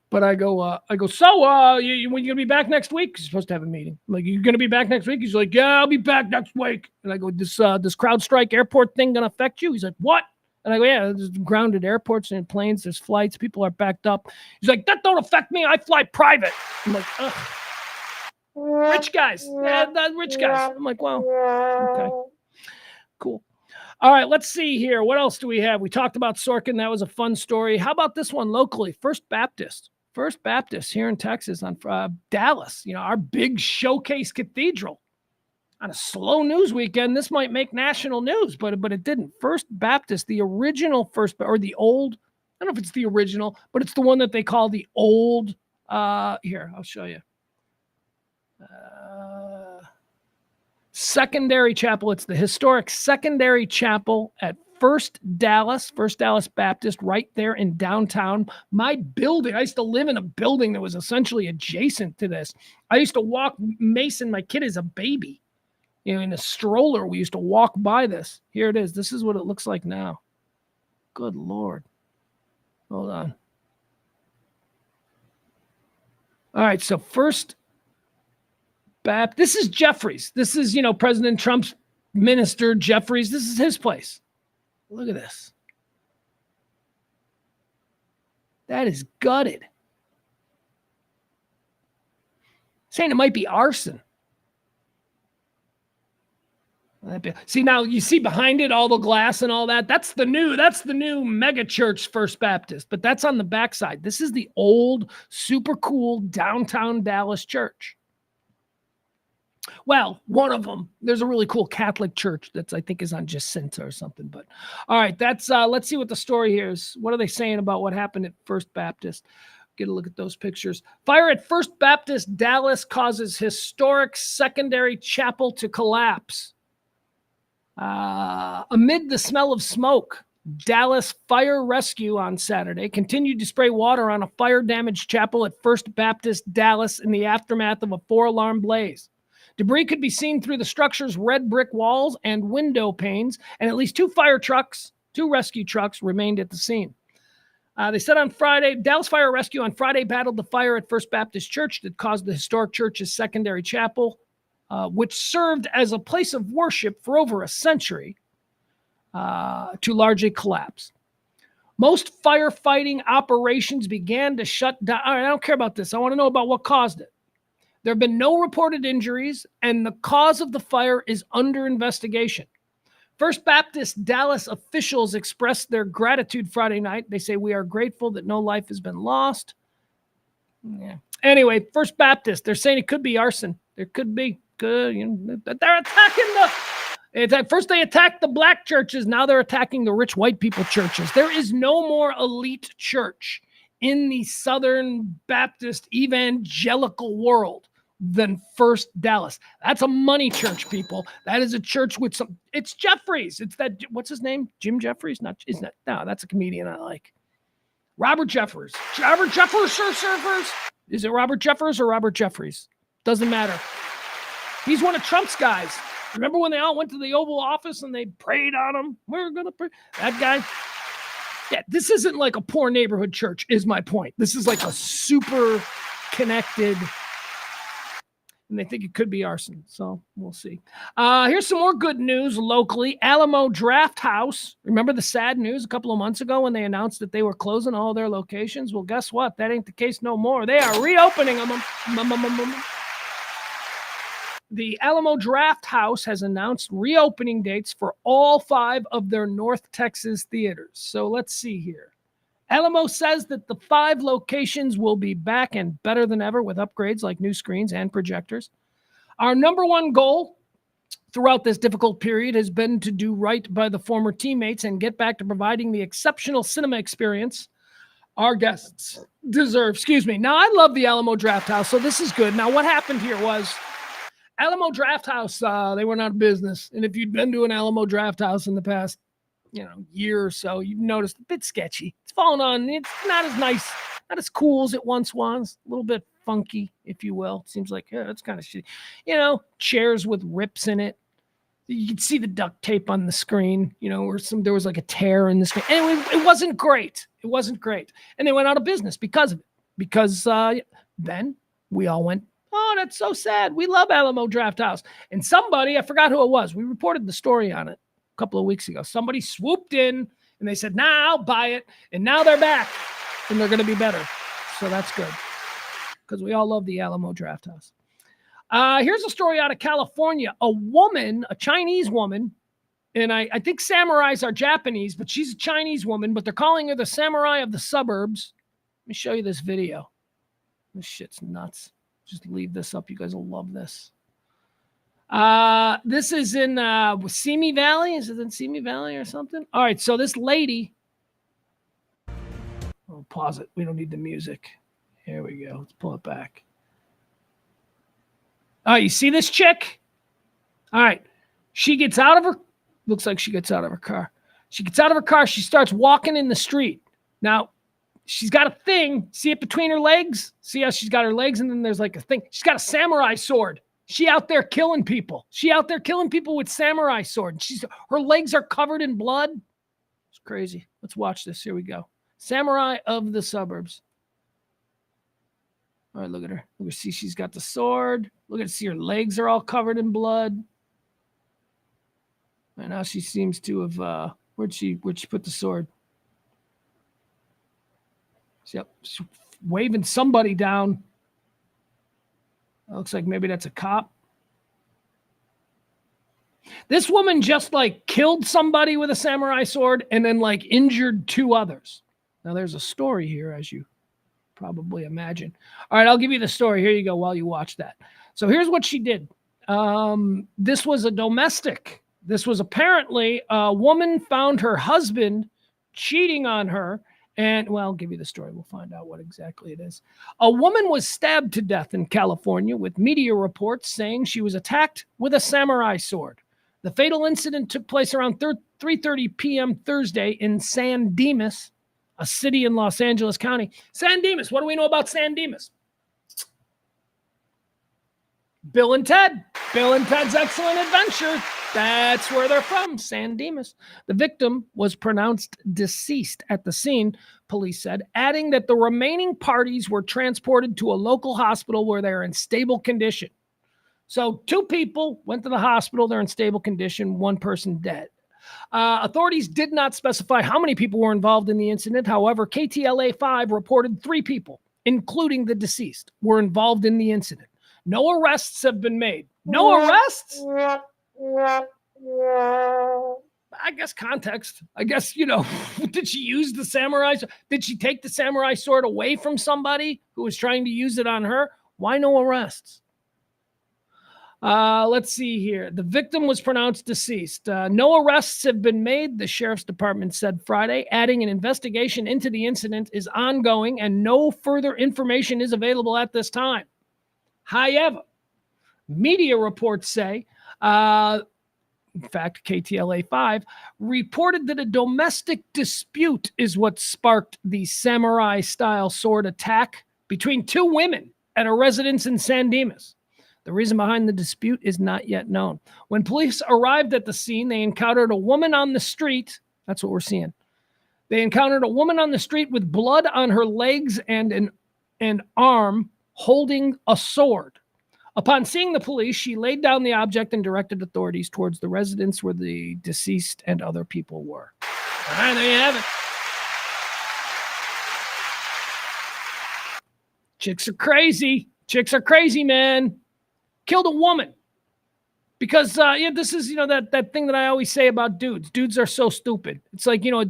But I go, so when you going to be back next week? He's supposed to have a meeting. I'm like, you going to be back next week? He's like, yeah, I'll be back next week. And I go, this CrowdStrike airport thing going to affect you? He's like, what? And I go, yeah, there's grounded airports and planes. There's flights. People are backed up. He's like, that don't affect me. I fly private. I'm like, ugh. Rich guys. Yeah, rich guys. I'm like, well, okay. Cool. All right, let's see here. What else do we have? We talked about Sorkin. That was a fun story. How about this one locally? First Baptist here in Texas on Dallas, our big showcase cathedral. On a slow news weekend, this might make national news, but it didn't. First Baptist, the original or the old, I don't know if it's the original, but it's the one that they call the old, here, I'll show you. Secondary Chapel. It's the historic Secondary Chapel at First Dallas Baptist, right there in downtown. My building, I used to live in a building that was essentially adjacent to this. I used to walk Mason, my kid, as a baby, in a stroller. We used to walk by this. Here it is. This is what it looks like now. Good Lord. Hold on. All right, so First Baptist. This is Jeffries. This is, President Trump's minister, Jeffries. This is his place. Look at this. That is gutted. Saying it might be arson. See, now you see behind it all the glass and all that. That's the new mega church First Baptist, but that's on the backside. This is the old, super cool downtown Dallas church. Well, one of them. There's a really cool Catholic church that's, I think, is on Jacinta or something. But all right, that's let's see what the story here is. What are they saying about what happened at First Baptist? Get a look at those pictures. Fire at First Baptist Dallas causes historic secondary chapel to collapse. Amid the smell of smoke, Dallas Fire Rescue on Saturday continued to spray water on a fire-damaged chapel at First Baptist Dallas in the aftermath of a 4-alarm blaze. Debris could be seen through the structure's red brick walls and window panes, and at least 2 rescue trucks remained at the scene. They said on Friday, Dallas Fire Rescue on Friday battled the fire at First Baptist Church that caused the historic church's secondary chapel, which served as a place of worship for over a century, to largely collapse. Most firefighting operations began to shut down. All right, I don't care about this. I want to know about what caused it. There have been no reported injuries, and the cause of the fire is under investigation. First Baptist Dallas officials expressed their gratitude Friday night. They say, "We are grateful that no life has been lost." Yeah. Anyway, First Baptist, they're saying it could be arson. There could be. They're attacking first they attacked the black churches. Now they're attacking the rich white people churches. There is no more elite church in the Southern Baptist evangelical world than First Dallas. That's a money church, people. That is a church with some, it's Jeffries. It's that, what's his name? Jim Jeffries? Isn't it? No, that's a comedian I like. Robert Jeffers. Robert Jeffers, surfers. Is it Robert Jeffers or Robert Jeffries? Doesn't matter. He's one of Trump's guys. Remember when they all went to the Oval Office and they prayed on him? We're going to pray. That guy. Yeah, this isn't like a poor neighborhood church, is my point. This is like a super connected, and they think it could be arson. So we'll see. Here's some more good news locally. Alamo Draft House. Remember the sad news a couple of months ago when they announced that they were closing all their locations? Well, guess what? That ain't the case no more. They are reopening them. The Alamo Draft House has announced reopening dates for all 5 of their North Texas theaters. So let's see here. Alamo says that the 5 locations will be back and better than ever with upgrades like new screens and projectors. Our number one goal throughout this difficult period has been to do right by the former teammates and get back to providing the exceptional cinema experience our guests deserve. Now, I love the Alamo Draft House, so this is good. Now, what happened here was Alamo Draft House, they went out of business. And if you'd been to an Alamo Draft House in the past, year or so, you've noticed a bit sketchy. It's fallen on. It's not as nice, not as cool as it once was. A little bit funky, if you will. It seems like, it's kind of shitty. Chairs with rips in it. You could see the duct tape on the screen, or there was like a tear in the screen. Anyway, it wasn't great. And they went out of business because of it. Because then we all went, "Oh, that's so sad. We love Alamo Draft House." And somebody, I forgot who it was. We reported the story on it a couple of weeks ago. Somebody swooped in and they said, "Nah, I'll buy it." And now they're back and they're going to be better. So that's good because we all love the Alamo Draft House. Here's a story out of California. A Chinese woman, and I think samurais are Japanese, but she's a Chinese woman, but they're calling her the samurai of the suburbs. Let me show you this video. This shit's nuts. Just leave this up. You guys will love this. This is in Simi Valley. Is it in Simi Valley or something? All right. So this lady. I'll pause it. We don't need the music. Here we go. Let's pull it back. Oh, you see this chick? All right. She gets out of her. Looks like she gets out of her car. She gets out of her car. She starts walking in the street. Now, she's got a thing. See it between her legs? See how she's got her legs and then there's like a thing. She's got a samurai sword. She out there killing people. With samurai sword. Her legs are covered in blood. It's crazy. Let's watch this. Here we go. Samurai of the suburbs. All right, look at her. Look at, see, she's got the sword. Look at, see, her legs are all covered in blood. And now she seems to have, where'd she put the sword? Yep, she's waving somebody down. It looks like maybe that's a cop. This woman just like killed somebody with a samurai sword and then like injured 2 others. Now there's a story here, as you probably imagine. All right, I'll give you the story. Here you go while you watch that. So here's what she did. This was a domestic. This was apparently a woman found her husband cheating on her. And, well, I'll give you the story. We'll find out what exactly it is. A woman was stabbed to death in California, with media reports saying she was attacked with a samurai sword. The fatal incident took place around 3:30 p.m. Thursday in San Dimas, a city in Los Angeles County. San Dimas, what do we know about San Dimas? Bill and Ted. Bill and Ted's Excellent Adventure. That's where they're from, San Dimas. The victim was pronounced deceased at the scene, police said, adding that the remaining parties were transported to a local hospital where they're in stable condition. So 2 people went to the hospital. They're in stable condition. 1 person dead. Authorities did not specify how many people were involved in the incident. However, KTLA-5 reported 3 people, including the deceased, were involved in the incident. No arrests have been made. No arrests? I guess context. I guess, did she use the samurai? Did she take the samurai sword away from somebody who was trying to use it on her? Why no arrests? Let's see here. The victim was pronounced deceased. No arrests have been made, the sheriff's department said Friday, adding an investigation into the incident is ongoing and no further information is available at this time. However, media reports say, in fact, KTLA-5 reported that a domestic dispute is what sparked the samurai-style sword attack between 2 women at a residence in San Dimas. The reason behind the dispute is not yet known. When police arrived at the scene, they encountered a woman on the street. That's what we're seeing. They encountered a woman on the street with blood on her legs and an arm holding a sword. Upon seeing the police, she laid down the object and directed authorities towards the residence where the deceased and other people were. All right, there you have it. Chicks are crazy. Chicks are crazy, man. Killed a woman. Because, this is, that thing that I always say about dudes. Dudes are so stupid. It's like, a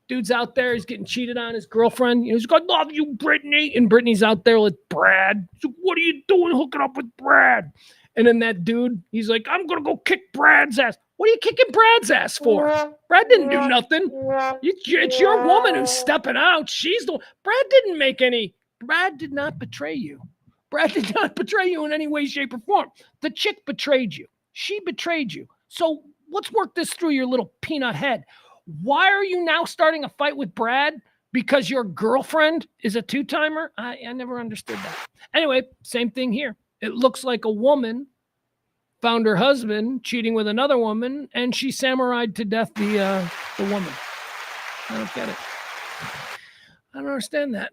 dude's out there, he's getting cheated on, his girlfriend. He's like, I love you, Brittany. And Brittany's out there with Brad. He's like, what are you doing hooking up with Brad? And then that dude, he's like, I'm going to go kick Brad's ass. What are you kicking Brad's ass for? Brad didn't do nothing. It's your woman who's stepping out. She's the one. Brad did not betray you. Brad did not betray you in any way, shape, or form. The chick betrayed you. She betrayed you. So let's work this through your little peanut head. Why are you now starting a fight with Brad? Because your girlfriend is a 2-timer? I never understood that. Anyway, same thing here. It looks like a woman found her husband cheating with another woman, and she samurai'd to death the woman. I don't get it. I don't understand that.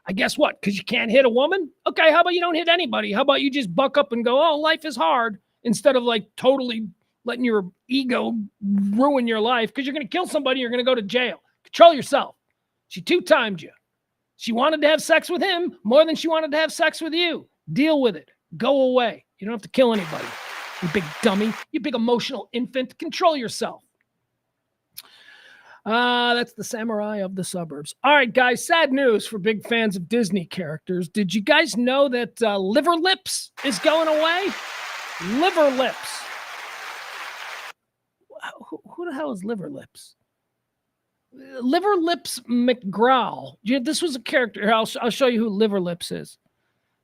I guess what? Because you can't hit a woman? Okay, how about you don't hit anybody? How about you just buck up and go, oh, life is hard, instead of like totally letting your ego ruin your life, because you're going to kill somebody, you're going to go to jail. Control yourself. She 2-timed you. She wanted to have sex with him more than she wanted to have sex with you. Deal with it. Go away. You don't have to kill anybody. You big dummy. You big emotional infant. Control yourself. That's the samurai of the suburbs. All right, guys, sad news for big fans of Disney characters. Did you guys know that Liver Lips is going away? Liver Lips. Who the hell is Liver Lips? Liver Lips McGraw. This was a character. I'll show you who Liver Lips is.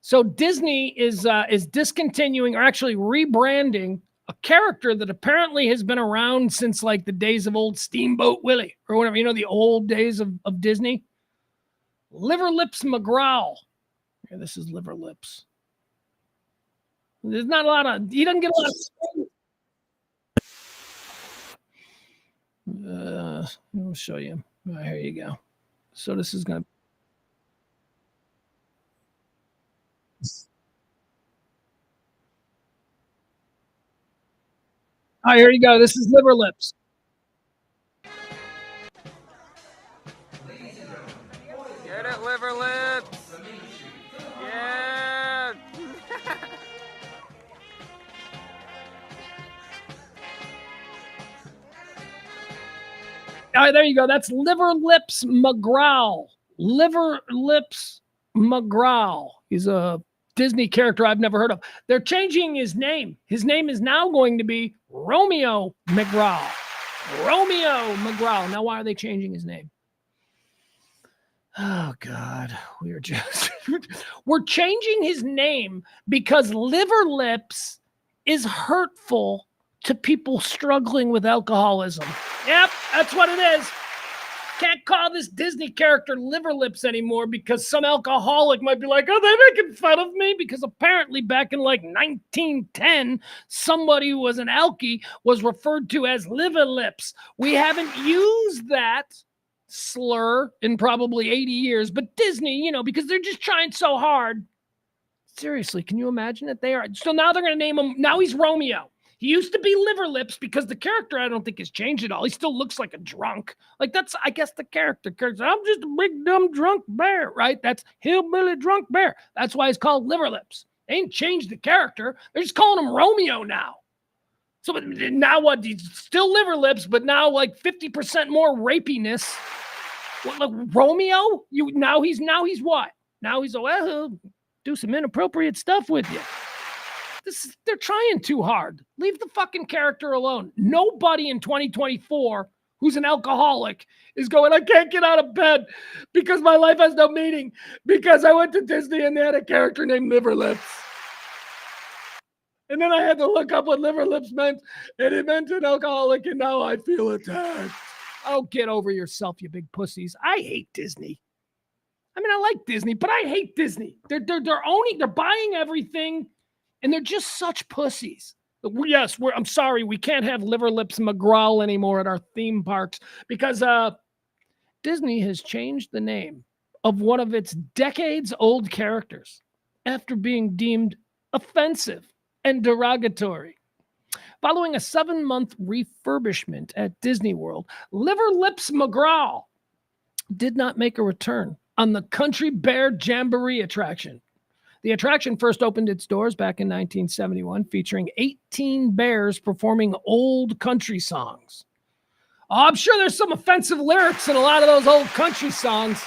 So Disney is discontinuing, or actually rebranding, a character that apparently has been around since like the days of old Steamboat Willie or whatever, the old days of Disney. Liver Lips McGraw. Here, this is Liver Lips. There's not a lot of, he doesn't get a lot of. I'll show you. Here you go. So this is going to. All right, here you go. This is Liver Lips. Get it, Liver Lips. Yeah. All right, there you go. That's Liver Lips McGraw. Liver Lips McGraw. He's a Disney character I've never heard of. They're changing his name. His name is now going to be Romeo McGraw. Romeo McGraw. Now, why are they changing his name? Oh, God. We're changing his name because liver lips is hurtful to people struggling with alcoholism. Yep, that's what it is. Can't call this Disney character liver lips anymore because some alcoholic might be like, oh, they're making fun of me, because apparently back in like 1910, somebody who was an alkie was referred to as liver lips. We haven't used that slur in probably 80 years, but Disney, because they're just trying so hard. Seriously, can you imagine it? They are. So now they're going to name him. Now he's Romeo. He used to be liver lips because the character, I don't think, has changed at all. He still looks like a drunk. Like, that's, I guess, the character. I'm just a big, dumb, drunk bear, right? That's hillbilly drunk bear. That's why he's called liver lips. They ain't changed the character. They're just calling him Romeo now. So now what? He's still liver lips, but now like 50% more rapiness. What, like Romeo? Now he's what? Now he's, well, do some inappropriate stuff with you. They're trying too hard. Leave the fucking character alone. Nobody in 2024 who's an alcoholic is going, I can't get out of bed because my life has no meaning because I went to Disney and they had a character named Liver Lips. And then I had to look up what Liver Lips meant, and it meant an alcoholic, and now I feel attacked. Oh, get over yourself, you big pussies. I hate Disney. I mean, I like Disney, but I hate Disney. They're buying everything. And they're just such pussies. Yes, I'm sorry, we can't have Liver Lips McGraw anymore at our theme parks because Disney has changed the name of one of its decades-old characters after being deemed offensive and derogatory. Following a 7-month refurbishment at Disney World, Liver Lips McGraw did not make a return on the Country Bear Jamboree attraction. The attraction first opened its doors back in 1971, featuring 18 bears performing old country songs. Oh, I'm sure there's some offensive lyrics in a lot of those old country songs.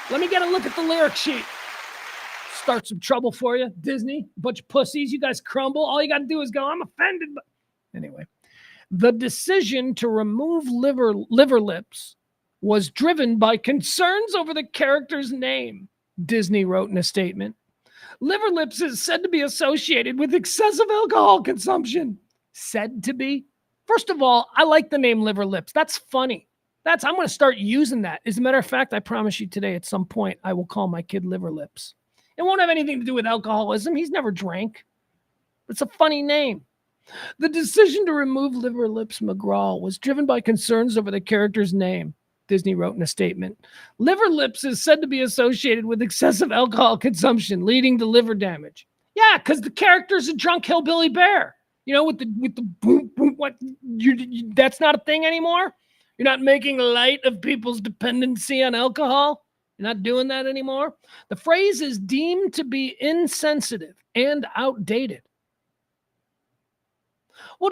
Let me get a look at the lyric sheet. Start some trouble for you, Disney. Bunch of pussies. You guys crumble. All you got to do is go, I'm offended. Anyway, the decision to remove liver lips was driven by concerns over the character's name, Disney wrote in a statement. Liver lips is said to be associated with excessive alcohol consumption. Said to be? First of all, I like the name Liver Lips. That's funny. I'm going to start using that. As a matter of fact, I promise you today at some point, I will call my kid Liver Lips. It won't have anything to do with alcoholism. He's never drank. It's a funny name. The decision to remove Liver Lips McGraw was driven by concerns over the character's name, Disney wrote in a statement. Liver lips is said to be associated with excessive alcohol consumption, leading to liver damage. Yeah, because the character's a drunk hillbilly bear. With the boom, boom, what? That's not a thing anymore? You're not making light of people's dependency on alcohol? You're not doing that anymore? The phrase is deemed to be insensitive and outdated. Well,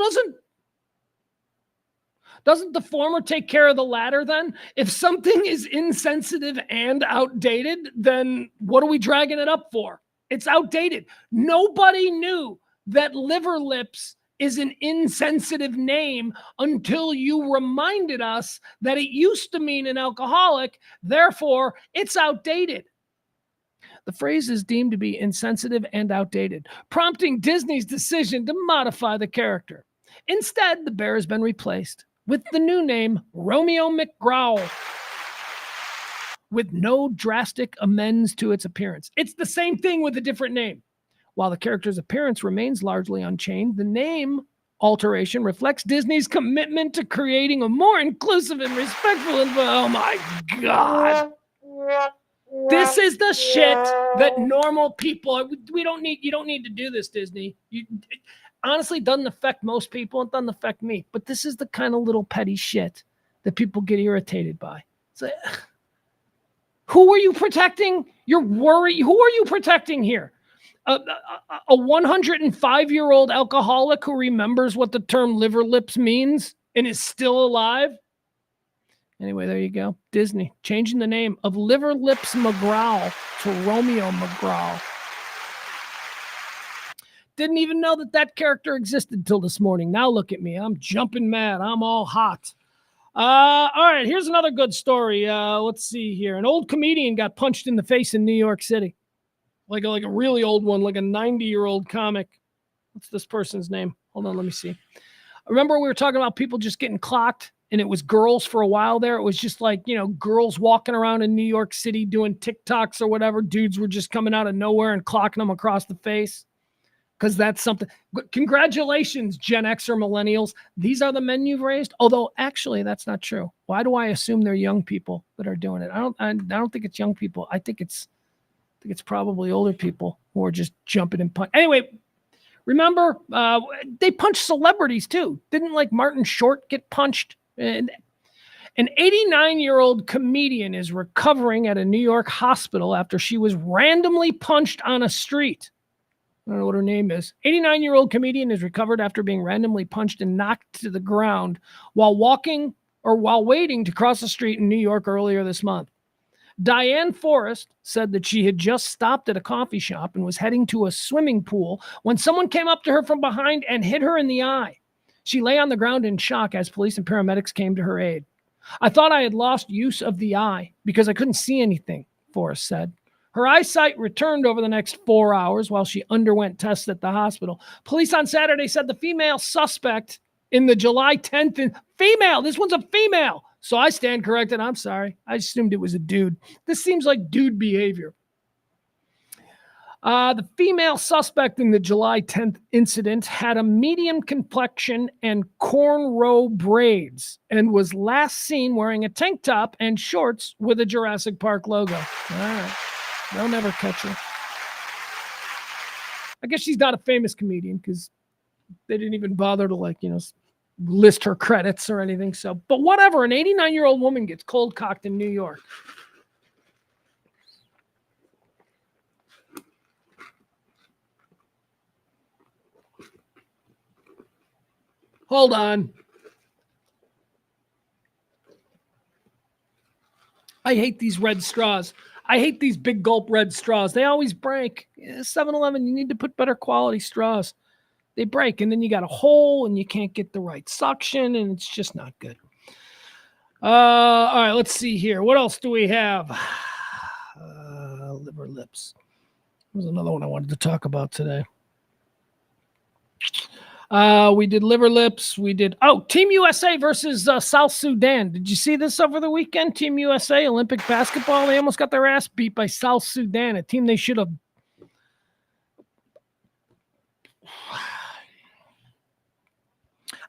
doesn't the former take care of the latter then? If something is insensitive and outdated, then what are we dragging it up for? It's outdated. Nobody knew that Liver Lips is an insensitive name until you reminded us that it used to mean an alcoholic. Therefore, it's outdated. The phrase is deemed to be insensitive and outdated, prompting Disney's decision to modify the character. Instead, the bear has been replaced with the new name Romeo McGraw, with no drastic amends to its appearance. It's the same thing with a different name. While the character's appearance remains largely unchanged, the name alteration reflects Disney's commitment to creating a more inclusive and respectful environment. Oh my God. This is the shit that normal people, you don't need to do this, Disney. Honestly, it doesn't affect most people. It doesn't affect me. But this is the kind of little petty shit that people get irritated by. It's like, who are you protecting? You're worried. Who are you protecting here? A 105-year-old alcoholic who remembers what the term liver lips means and is still alive? Anyway, there you go. Disney changing the name of Liver Lips McGraw to Romeo McGraw. Didn't even know that character existed till this morning. Now look at me. I'm jumping mad. I'm all hot. All right, here's another good story. Let's see here. An old comedian got punched in the face in New York City. Like a really old one, like a 90-year-old comic. What's this person's name? Hold on, let me see. Remember we were talking about people just getting clocked, and it was girls for a while there. It was just like, girls walking around in New York City doing TikToks or whatever. Dudes were just coming out of nowhere and clocking them across the face. Because that's something. Congratulations, Gen X or millennials. These are the men you've raised. Although, actually, that's not true. Why do I assume they're young people that are doing it? I don't think it's young people. I think it's probably older people who are just jumping and punching. Anyway, remember, they punched celebrities too. Didn't like Martin Short get punched? And an 89-year-old comedian is recovering at a New York hospital after she was randomly punched on a street. I don't know what her name is. 89-year-old comedian is recovered after being randomly punched and knocked to the ground while waiting to cross the street in New York earlier this month. Diane Forrest said that she had just stopped at a coffee shop and was heading to a swimming pool when someone came up to her from behind and hit her in the eye. She lay on the ground in shock as police and paramedics came to her aid. I thought I had lost use of the eye because I couldn't see anything, Forrest said. Her eyesight returned over the next 4 hours while she underwent tests at the hospital. Police on Saturday said the female suspect in the July 10th female. This one's a female. So I stand corrected. I'm sorry. I assumed it was a dude. This seems like dude behavior. The female suspect in the July 10th incident had a medium complexion and cornrow braids and was last seen wearing a tank top and shorts with a Jurassic Park logo. All right. They'll never catch her. I guess she's not a famous comedian because they didn't even bother to list her credits or anything. So, but whatever, an 89-year-old woman gets cold cocked in New York. Hold on. I hate these red straws. I hate these big gulp red straws. They always break. 7-Eleven, you need to put better quality straws. They break, and then you got a hole, and you can't get the right suction, and it's just not good. All right, let's see here. What else do we have? Liver lips. There's another one I wanted to talk about today. We did liver lips. We did, Team USA versus South Sudan. Did you see this over the weekend? Team USA, Olympic basketball. They almost got their ass beat by South Sudan, a team they should have.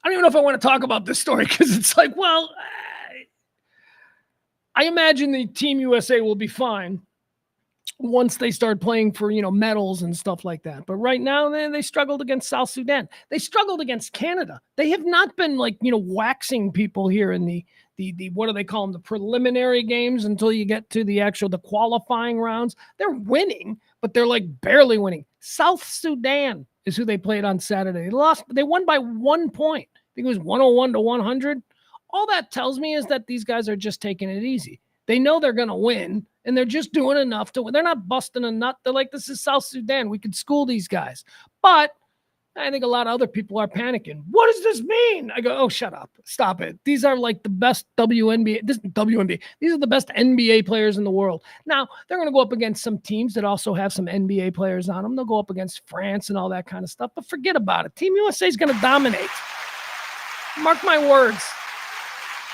I don't even know if I want to talk about this story because it's like, well, I imagine the Team USA will be fine once they start playing for, medals and stuff like that. But right now, they struggled against South Sudan. They struggled against Canada. They have not been waxing people here in the what do they call them? The preliminary games until you get to the qualifying rounds. They're winning, but they're barely winning. South Sudan is who they played on Saturday. They won by 1 point. I think it was 101-100. All that tells me is that these guys are just taking it easy. They know they're going to win, and they're just doing enough to win. They're not busting a nut. They're like, this is South Sudan. We could school these guys. But I think a lot of other people are panicking. What does this mean? I go, oh, shut up. Stop it. These are the best WNBA. These are the best NBA players in the world. Now, they're going to go up against some teams that also have some NBA players on them. They'll go up against France and all that kind of stuff. But forget about it. Team USA is going to dominate. Mark my words.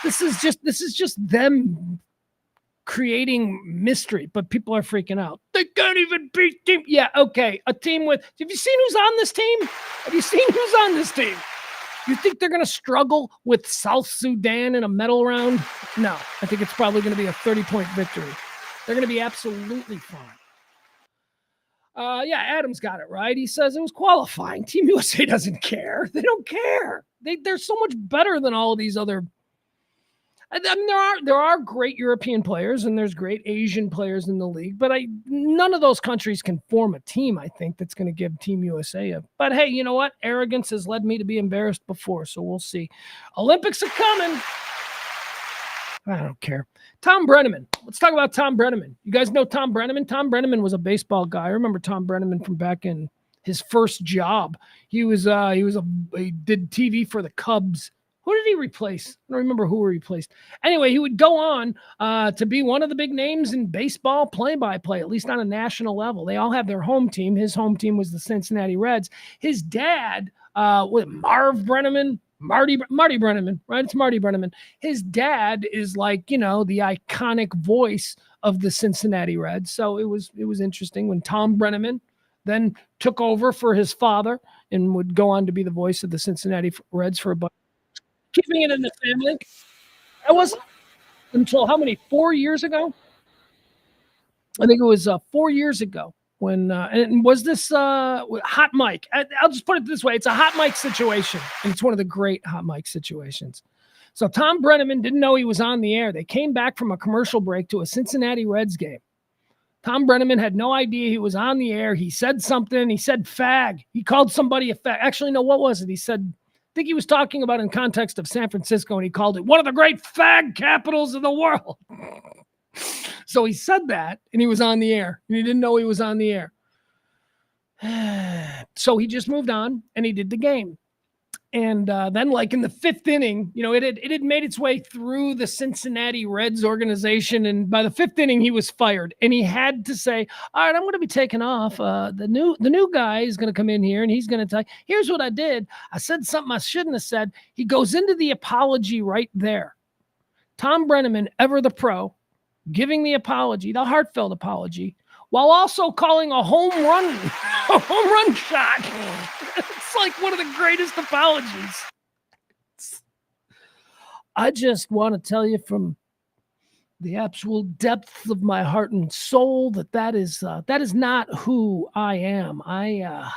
This is just them creating mystery, but people are freaking out. They can't even beat team. Yeah, okay. A team with, have you seen who's on this team? You think they're going to struggle with South Sudan in a medal round? No, I think it's probably going to be a 30-point victory. They're going to be absolutely fine. Yeah, Adam's got it right. He says it was qualifying. Team USA doesn't care. They don't care. They're so much better than all of these other. I mean, there are great European players and there's great Asian players in the league, but none of those countries can form a team, I think, that's going to give Team USA a. But hey, you know what? Arrogance has led me to be embarrassed before, so we'll see. Olympics are coming. I don't care. Tom Brenneman. Let's talk about Tom Brenneman. You guys know Tom Brenneman? Tom Brenneman was a baseball guy. I remember Tom Brenneman from back in his first job. He did TV for the Cubs. Who did he replace? I don't remember who he replaced. Anyway, he would go on to be one of the big names in baseball play-by-play, at least on a national level. They all have their home team. His home team was the Cincinnati Reds. His dad, Marv Brenneman, Marty Brenneman, right? It's Marty Brenneman. His dad is like, the iconic voice of the Cincinnati Reds. So it was interesting when Tom Brenneman then took over for his father and would go on to be the voice of the Cincinnati Reds for a bunch. Keeping it in the family. That wasn't until 4 years ago? I think it was 4 years ago when, and was this hot mic? I'll just put it this way. It's a hot mic situation, and it's one of the great hot mic situations. So Tom Brenneman didn't know he was on the air. They came back from a commercial break to a Cincinnati Reds game. Tom Brenneman had no idea he was on the air. He said something. He said fag. He called somebody a fag. Actually, no, what was it? He said, I think he was talking about in context of San Francisco, and he called it one of the great fag capitals of the world. So he said that, and he was on the air, and he didn't know he was on the air. So he just moved on, and he did the game. And then, like in the fifth inning, it had made its way through the Cincinnati Reds organization, and by the fifth inning, he was fired. And he had to say, "All right, I'm going to be taking off. The new guy is going to come in here, and he's going to tell you, here's what I did. I said something I shouldn't have said." He goes into the apology right there. Tom Brenneman, ever the pro, giving the apology, the heartfelt apology, while also calling a home run shot. It's like one of the greatest apologies. I just want to tell you from the actual depths of my heart and soul that is not who I am. I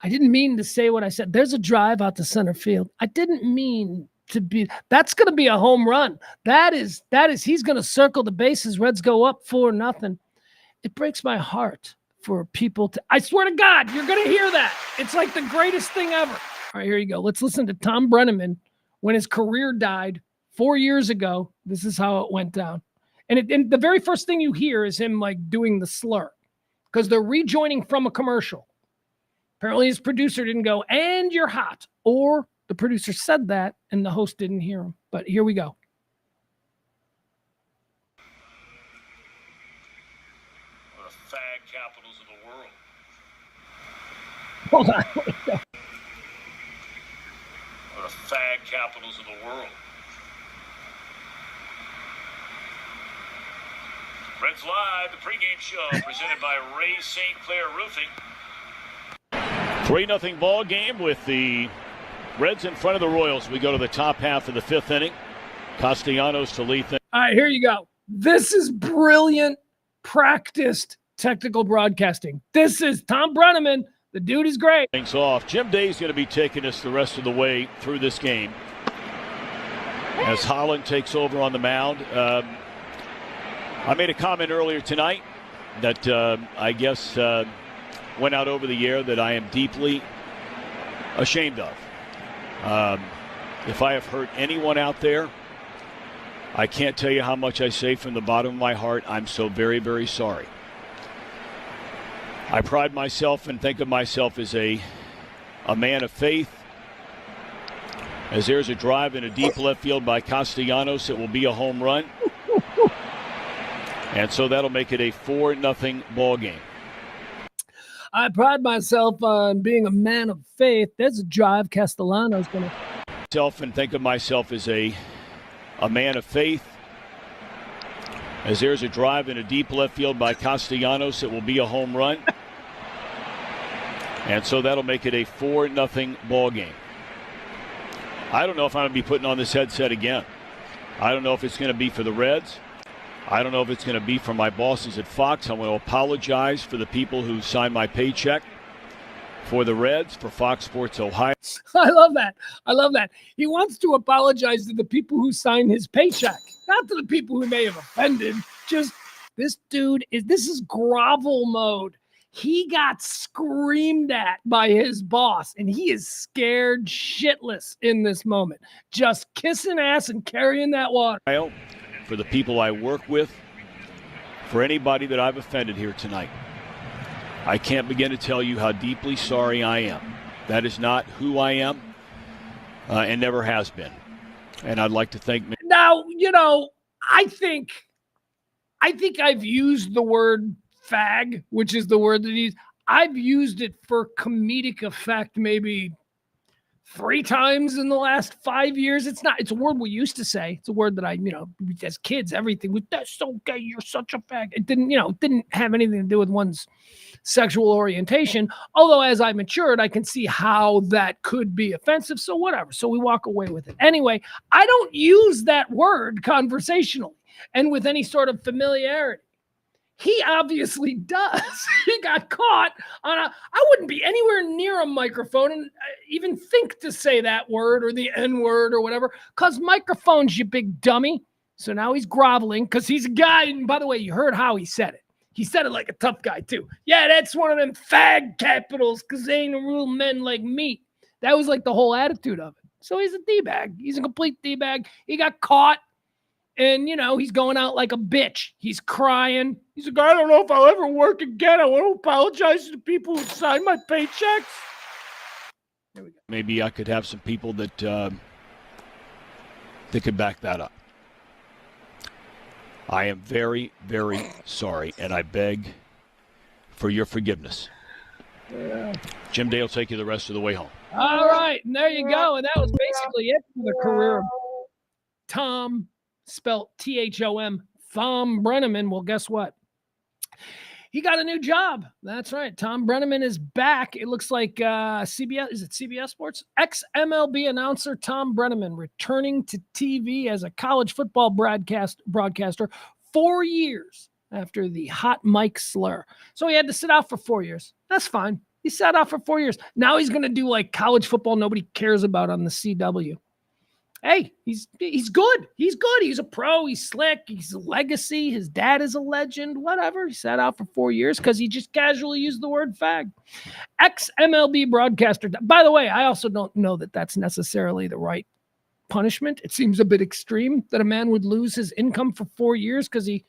didn't mean to say what I said. There's a drive out to center field. I didn't mean to be. That's going to be a home run. That is. He's going to circle the bases. Reds go up 4-0. It breaks my heart for people to, I swear to God, you're going to hear that. It's like the greatest thing ever. All right, here you go. Let's listen to Tom Brenneman when his career died 4 years ago. This is how it went down. And the very first thing you hear is him like doing the slur because they're rejoining from a commercial. Apparently his producer didn't go, "And you're hot," or the producer said that and the host didn't hear him. But here we go. Fag capitals of the world. Hold on. Or the fag capitals of the world. Reds Live, the pregame show presented by Ray St. Clair Roofing. 3-0 ball game with the Reds in front of the Royals. We go to the top half of the fifth inning. Castellanos to lead things. All right, here you go. This is brilliant, practiced technical broadcasting. This is Tom Brenneman. The dude is great. Things off. Jim Day's going to be taking us the rest of the way through this game as Holland takes over on the mound. I made a comment earlier tonight that I guess went out over the air that I am deeply ashamed of. If I have hurt anyone out there, I can't tell you how much I say from the bottom of my heart. I'm so very, very sorry. I pride myself and think of myself as a man of faith. As there's a drive in a deep left field by Castellanos, it will be a home run. And so that'll make it a 4-0 ball game. I pride myself on being a man of faith. There's a drive Castellanos going to. And think of myself as a man of faith. As there's a drive in a deep left field by Castellanos, it will be a home run. And so that'll make it a 4-0 ball game. I don't know if I'm going to be putting on this headset again. I don't know if it's going to be for the Reds. I don't know if it's going to be for my bosses at Fox. I want to apologize for the people who signed my paycheck for the Reds, for Fox Sports Ohio. I love that. I love that. He wants to apologize to the people who signed his paycheck, not to the people who may have offended. Just this is grovel mode. He got screamed at by his boss, and he is scared shitless in this moment. Just kissing ass and carrying that water. For the people I work with, for anybody that I've offended here tonight, I can't begin to tell you how deeply sorry I am. That is not who I am and never has been. And I'd like to thank me. Now, I think I've used the word fag, which is the word that I've used it for comedic effect maybe 3 times in the last 5 years. It's a word we used to say. It's a word that I, as kids, everything was, that's so gay, you're such a fag. It didn't have anything to do with one's sexual orientation. Although as I matured, I can see how that could be offensive. So whatever. So we walk away with it. Anyway, I don't use that word conversationally and with any sort of familiarity. He obviously does. He got caught on I wouldn't be anywhere near a microphone and even think to say that word or the N word or whatever, because microphones, you big dummy. So now he's groveling because he's a guy. And by the way, you heard how he said it. He said it like a tough guy too. Yeah, that's one of them fag capitals because they ain't real men like me. That was like the whole attitude of it. So he's a D-bag. He's a complete D-bag. He got caught. And, he's going out like a bitch. He's crying. He's like, I don't know if I'll ever work again. I want to apologize to the people who signed my paychecks. There we go. Maybe I could have some people that could back that up. I am very, very sorry, and I beg for your forgiveness. Yeah. Jim Day will take you the rest of the way home. All right, and there you go. And that was basically it for the career of Tom, spelled Thom, Thom Brennaman. Well, guess what? He got a new job. That's right. Tom Brennaman is back. It looks like CBS. Is it CBS Sports? Ex-MLB announcer Tom Brennaman returning to TV as a college football broadcaster 4 years after the hot mic slur. So he had to sit out for 4 years. That's fine. He sat out for 4 years. Now he's going to do like college football nobody cares about on the CW. Hey, he's good. He's good. He's a pro. He's slick. He's a legacy. His dad is a legend. Whatever. He sat out for 4 years because he just casually used the word fag. Ex-MLB broadcaster. By the way, I also don't know that that's necessarily the right punishment. It seems a bit extreme that a man would lose his income for 4 years because he's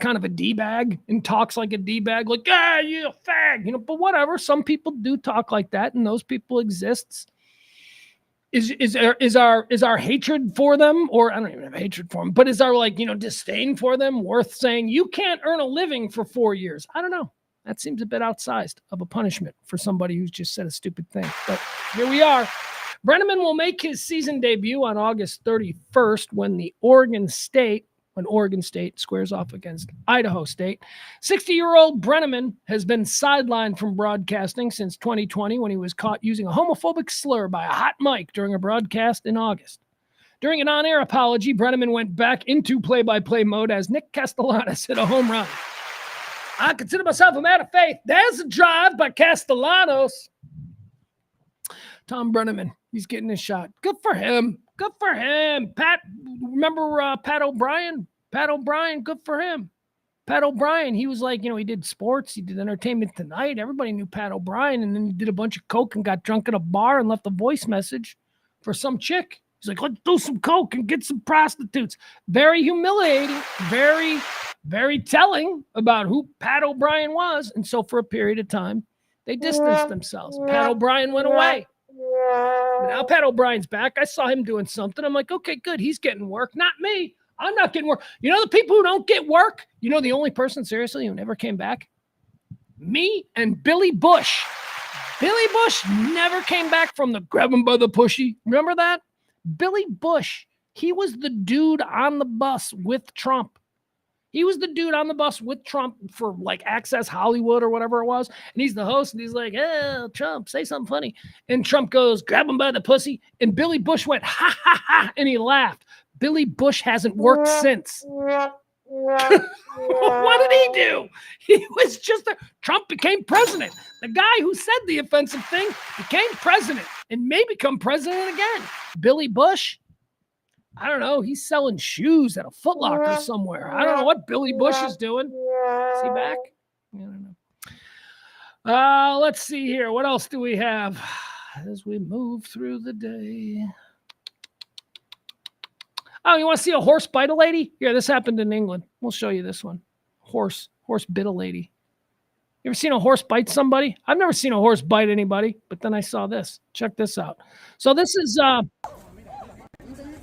kind of a D-bag and talks like a D-bag, like, you a fag, but whatever. Some people do talk like that, and those people exist. Is our hatred for them, or I don't even have hatred for them, but is our disdain for them worth saying you can't earn a living for 4 years? I don't know. That seems a bit outsized of a punishment for somebody who's just said a stupid thing. But here we are. Brennaman will make his season debut on August 31st when Oregon State squares off against Idaho State. 60-year-old Brennaman has been sidelined from broadcasting since 2020 when he was caught using a homophobic slur by a hot mic during a broadcast in August. During an on-air apology, Brennaman went back into play-by-play mode as Nick Castellanos hit a home run. I consider myself a man of faith. There's a drive by Castellanos. Tom Brennaman, he's getting his shot. Good for him. Good for him. Pat, remember Pat O'Brien? Pat O'Brien, good for him. Pat O'Brien, he was like, he did sports. He did Entertainment Tonight. Everybody knew Pat O'Brien. And then he did a bunch of coke and got drunk at a bar and left a voice message for some chick. He's like, let's do some coke and get some prostitutes. Very humiliating. Very, very telling about who Pat O'Brien was. And so for a period of time, they distanced themselves. Pat O'Brien went away. But now Pat O'Brien's back. I saw him doing something. I'm like, okay, good. He's getting work. Not me. I'm not getting work. The people who don't get work, the only person, seriously, who never came back? Me and Billy Bush. Billy Bush never came back from the grab him by the pushy. Remember that? Billy Bush. He was the dude on the bus with Trump. He was the dude on the bus with Trump for Access Hollywood or whatever it was. And he's the host and he's like, hey, Trump, say something funny. And Trump goes, grab him by the pussy. And Billy Bush went, ha, ha, ha. And he laughed. Billy Bush hasn't worked since. What did he do? He was just Trump became president. The guy who said the offensive thing became president and may become president again. Billy Bush, I don't know. He's selling shoes at a Foot Locker somewhere. I don't know what Billy Bush is doing. Is he back? I don't know. Let's see here. What else do we have as we move through the day? Oh, you want to see a horse bite a lady? Here, this happened in England. We'll show you this one. Horse bit a lady. You ever seen a horse bite somebody? I've never seen a horse bite anybody, but then I saw this. Check this out. So this is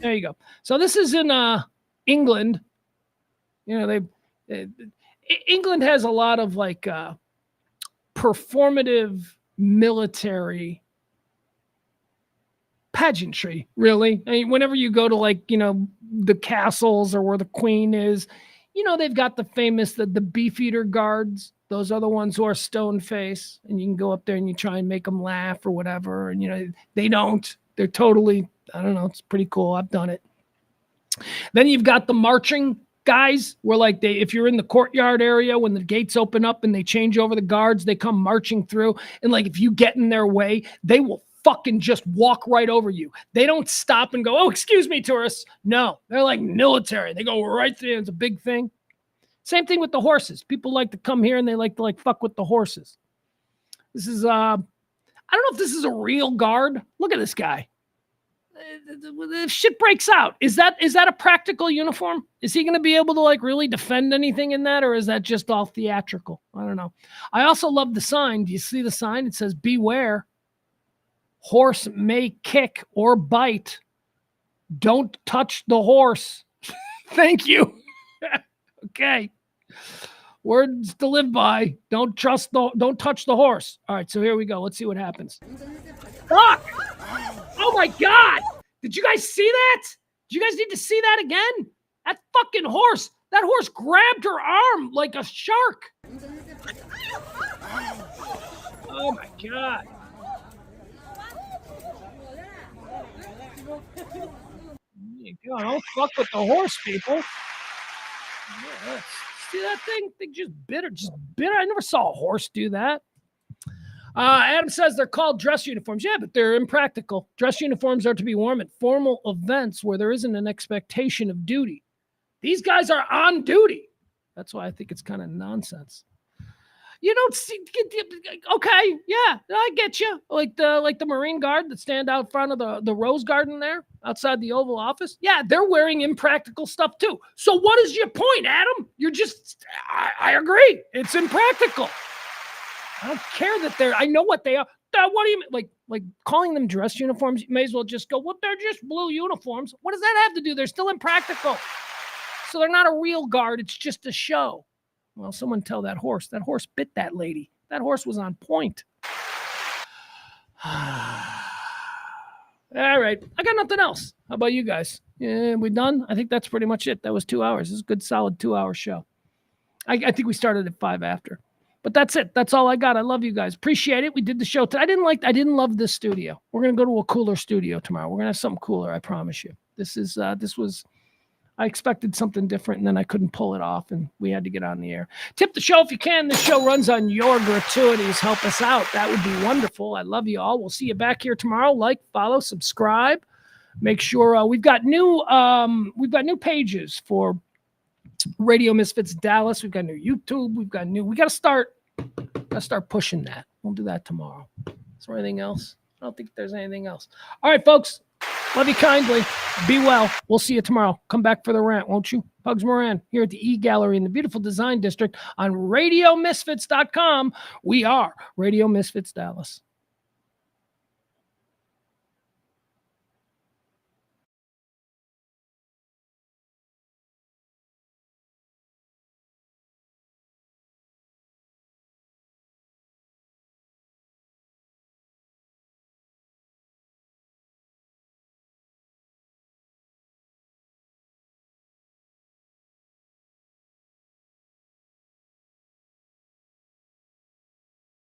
there you go. So this is in England. You know, England has a lot of like performative military pageantry, really. I mean, whenever you go to like, the castles or where the queen is, they've got the famous, the beefeater guards. Those are the ones who are stone face, and you can go up there and you try and make them laugh or whatever. And, they don't. They're totally, I don't know. It's pretty cool. I've done it. Then you've got the marching guys where like if you're in the courtyard area, when the gates open up and they change over the guards, they come marching through. And like, if you get in their way, they will fucking just walk right over you. They don't stop and go, oh, excuse me, tourists. No, they're like military. They go right through. It's a big thing. Same thing with the horses. People like to come here and they like to like fuck with the horses. This is, I don't know if this is a real guard. Look at this guy. If shit breaks out, is that a practical uniform? Is he going to be able to like really defend anything in that, or is that just all theatrical? I don't know. I also love the sign. Do you see the sign? It says, beware. Horse may kick or bite. Don't touch the horse. Thank you. Okay. Words to live by. Don't touch the horse. All right, so here we go. Let's see what happens. Fuck! Oh my God! Did you guys see that? Do you guys need to see that again? That fucking horse. That horse grabbed her arm like a shark. Oh my God. There you go. Don't fuck with the horse, people. Yeah, see that thing? They just bit her. I never saw a horse do that. Adam says they're called dress uniforms. Yeah, but they're impractical. Dress uniforms are to be worn at formal events where there isn't an expectation of duty. These guys are on duty. That's why I think it's kind of nonsense. You don't see, okay, yeah, I get you. Like the Marine Guard that stand out front of the Rose Garden there outside the Oval Office. Yeah, they're wearing impractical stuff too. So what is your point, Adam? You're just, I agree. It's impractical. I don't care that I know what they are. What do you mean? Like calling them dress uniforms? You may as well just go, well, they're just blue uniforms. What does that have to do? They're still impractical. So they're not a real guard. It's just a show. Well, someone tell that horse. That horse bit that lady. That horse was on point. All right. I got nothing else. How about you guys? Yeah, we done? I think that's pretty much it. That was 2 hours. This is a good, solid 2-hour show. I think we started at 5 after. But that's it. That's all I got. I love you guys. Appreciate it. We did the show today. I didn't love this studio. We're going to go to a cooler studio tomorrow. We're going to have something cooler, I promise you. This was... I expected something different, and then I couldn't pull it off, and we had to get on the air. Tip the show if you can. This show runs on your gratuities. Help us out. That would be wonderful. I love you all. We'll see you back here tomorrow. Like, follow, subscribe. Make sure we've got new pages for Radio Misfits Dallas. We've got new YouTube. We got to start pushing that. We'll do that tomorrow. Is there anything else? I don't think there's anything else. All right, folks. Love you kindly. Be well. We'll see you tomorrow. Come back for the rant, won't you? Pugs Moran here at the E-Gallery in the beautiful Design District on RadioMisfits.com. We are Radio Misfits Dallas.